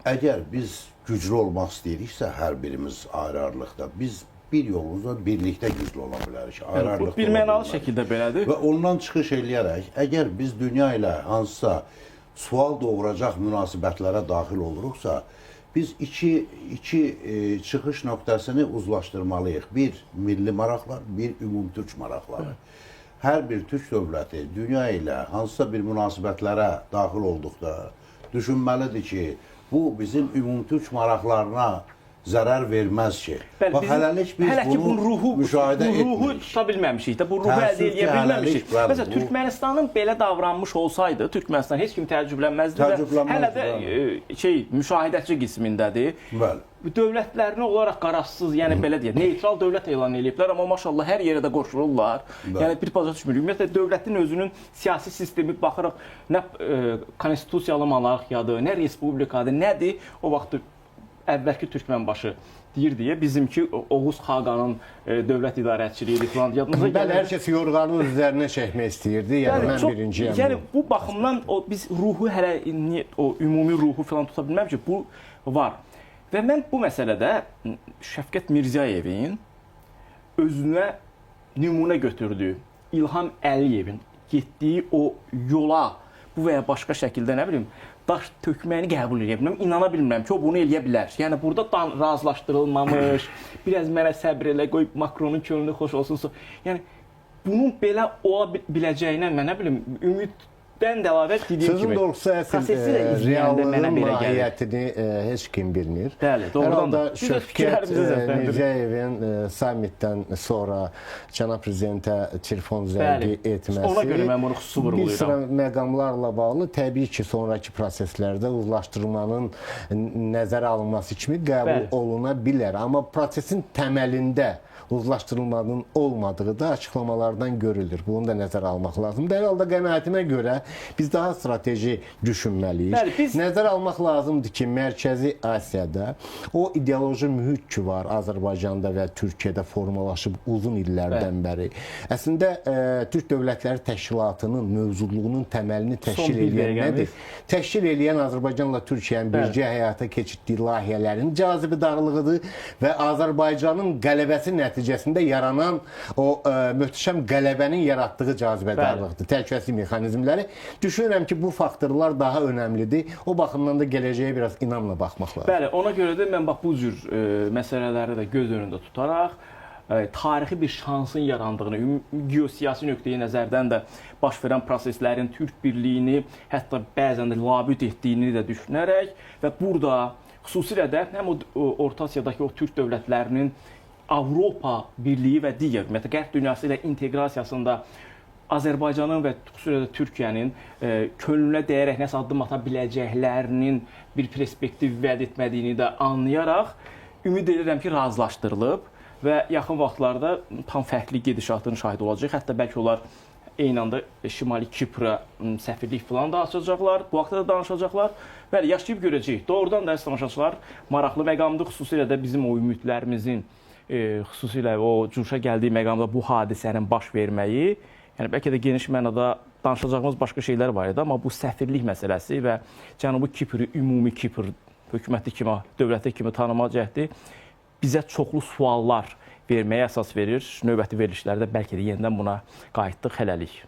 Əgər biz güclü olmaq istəyiriksə, hər birimiz ayrı-ayrılıqda, biz bir yolumuzda birlikdə güclü ola bilərik. Bu bir mənalı şəkildə belədir. Və ondan çıxış eləyərək, əgər biz dünya ilə hansısa sual doğuracaq münasibətlərə daxil oluruqsa, biz iki çıxış nöqtəsini uzlaşdırmalıyıq. Bir, milli maraqlar, bir, ümumtürk maraqları. Hər bir türk dövləti dünya ilə hansısa bir münasibətlərə daxil olduqda düşünməlidir ki, bu bizim ümumtürk maraqlarına zərər verməz ki. Bax, hələlik biz bunu müşahidə etmirik. Bu ruhu tuta bilməmişik də, bu ruhu əldə edə bilməmişik. Məsələn, Türkmənistanın belə davranmış olsaydı, Türkmənistan heç kim təəccüblənməzdi və hələ də müşahidəçi qismindədir. Dövlətlərini olaraq qararsız, yəni belə deyək, neytral dövlət elan ediblər, amma maşallah hər yerə də qoşulurlar. Yəni bir başa düşmürük. Ümumiyyətlə dövlətin özünün siyasi sistemi baxırıq, nə konstitusiyalı monarxiyadır, nə respublikadır, nədir? O vaxt əvvəlki Türkmənbaşı deyir deyə bizimki Oğuz Xaqanın dövlət idarəçiliyidir falan. Bəli, hər kəs yorğanın üzərinə çəkmək istəyirdi. Yəni mən birinciyəm. Yəni bu baxımdan biz ruhu hələ o ümumi ruhu falan tuta bilməmişik. Bu var. Və mən bu məsələdə Şəfqət Mirzəyevin özünə nümunə götürdüyü İlham Əliyevin getdiyi o yola bu və ya başqa şəkildə nə bilim daş tökməyini qəbul edə bilmirəm. İnana bilmirəm ki, o bunu eləyə bilər. Yəni burada razılaşdırılmamış, biraz mənə səbr elə qoy Makronun könlü xoş olsun. Yəni bunun belə ola biləcəyinə mən nə bilim ümiddən də əlavə dediyim kimi prosesi də izləyəndə mənə belə gəlir. Mahiyyətini heç kim bilmir. Bəli, doğrudan da. Şövkət Mirziyyevin sammitdən sonra cənab prezidentə telefon zəngi etməsi, ona görə mən bunu xüsusi vurğulayıram. Bir sıra məqamlarla bağlı təbii ki, sonraki proseslərdə uzlaşdırmanın nəzərə alınması kimi qəbul oluna bilər. Amma prosesin təməlində uzlaşdırılmanın olmadığı da açıqlamalardan görülür. Bunu da nəzərə almaq lazımdır. Hər halda qənaətimə görə biz daha strateji düşünməliyik. Bəli, nəzərə almaq lazımdır ki, Mərkəzi Asiyada o ideoloji mühit ki var Azərbaycanda və Türkiyədə formalaşıb uzun illərdən bəri. Əslində Türk Dövlətləri Təşkilatının mövcudluğunun təməlini təşkil edən nədir? Təşkil edən Azərbaycanla Türkiyənin birgə həyata keçirdiyi layihələrin cazibədarlığıdır və Azərbaycanın qələbəsi nəticəsində yaranan o möhtəşəm qələbənin yaratdığı cazibədarlıqdır, təhlükəsizlik mexanizmləri. Düşünürəm ki, bu faktorlar daha önəmlidir. O baxımdan da gələcəyə biraz inamla baxmaq lazım. Bəli, ona görə də mən bax bu cür məsələləri də göz önündə tutaraq tarixi bir şansın yarandığını, geosiyasi nöqteyi nəzərdən də baş verən proseslərin Türk birliyini, hətta bəzən də labüd etdiyini də düşünərək və burada xüsusilə də həm o Orta Asiyadakı o Türk dövlətlərinin Avropa Birliyi və digər ümumiyyətlə Qərb dünyası ilə inteqrasiyasında Azərbaycanın və xüsusilə də Türkiyənin könlünə dəyərək nəsə addım ata biləcəklərinin bir perspektiv vəd etmədiyini də anlayaraq ümid edirəm ki, razılaşdırılıb və yaxın vaxtlarda tam fərqli gedişatın şahidi olacaq. Hətta bəlkə onlar eyni anda Şimali Kipra səfirlik falan da açacaqlar, bu haqda da danışacaqlar. Bəli, yaşayıb görəcəyik. Doğrudan da əziz tamaşaçılar, maraqlı məqamdır, xüsusilə də bizim o ümidlərimizin xüsusilə o cuşa gəldiyi məqamda bu hadisənin baş verməyi, yəni bəlkə də geniş mənada danışacağımız başqa şeylər var idi, amma bu səfirlik məsələsi və Cənubi Kipri ümumi Kipr hökuməti kimi, dövləti kimi tanıma cəhdi bizə çoxlu suallar verməyə əsas verir. Növbəti verilişlərdə bəlkə də yenidən buna qayıtdıq. Hələlik.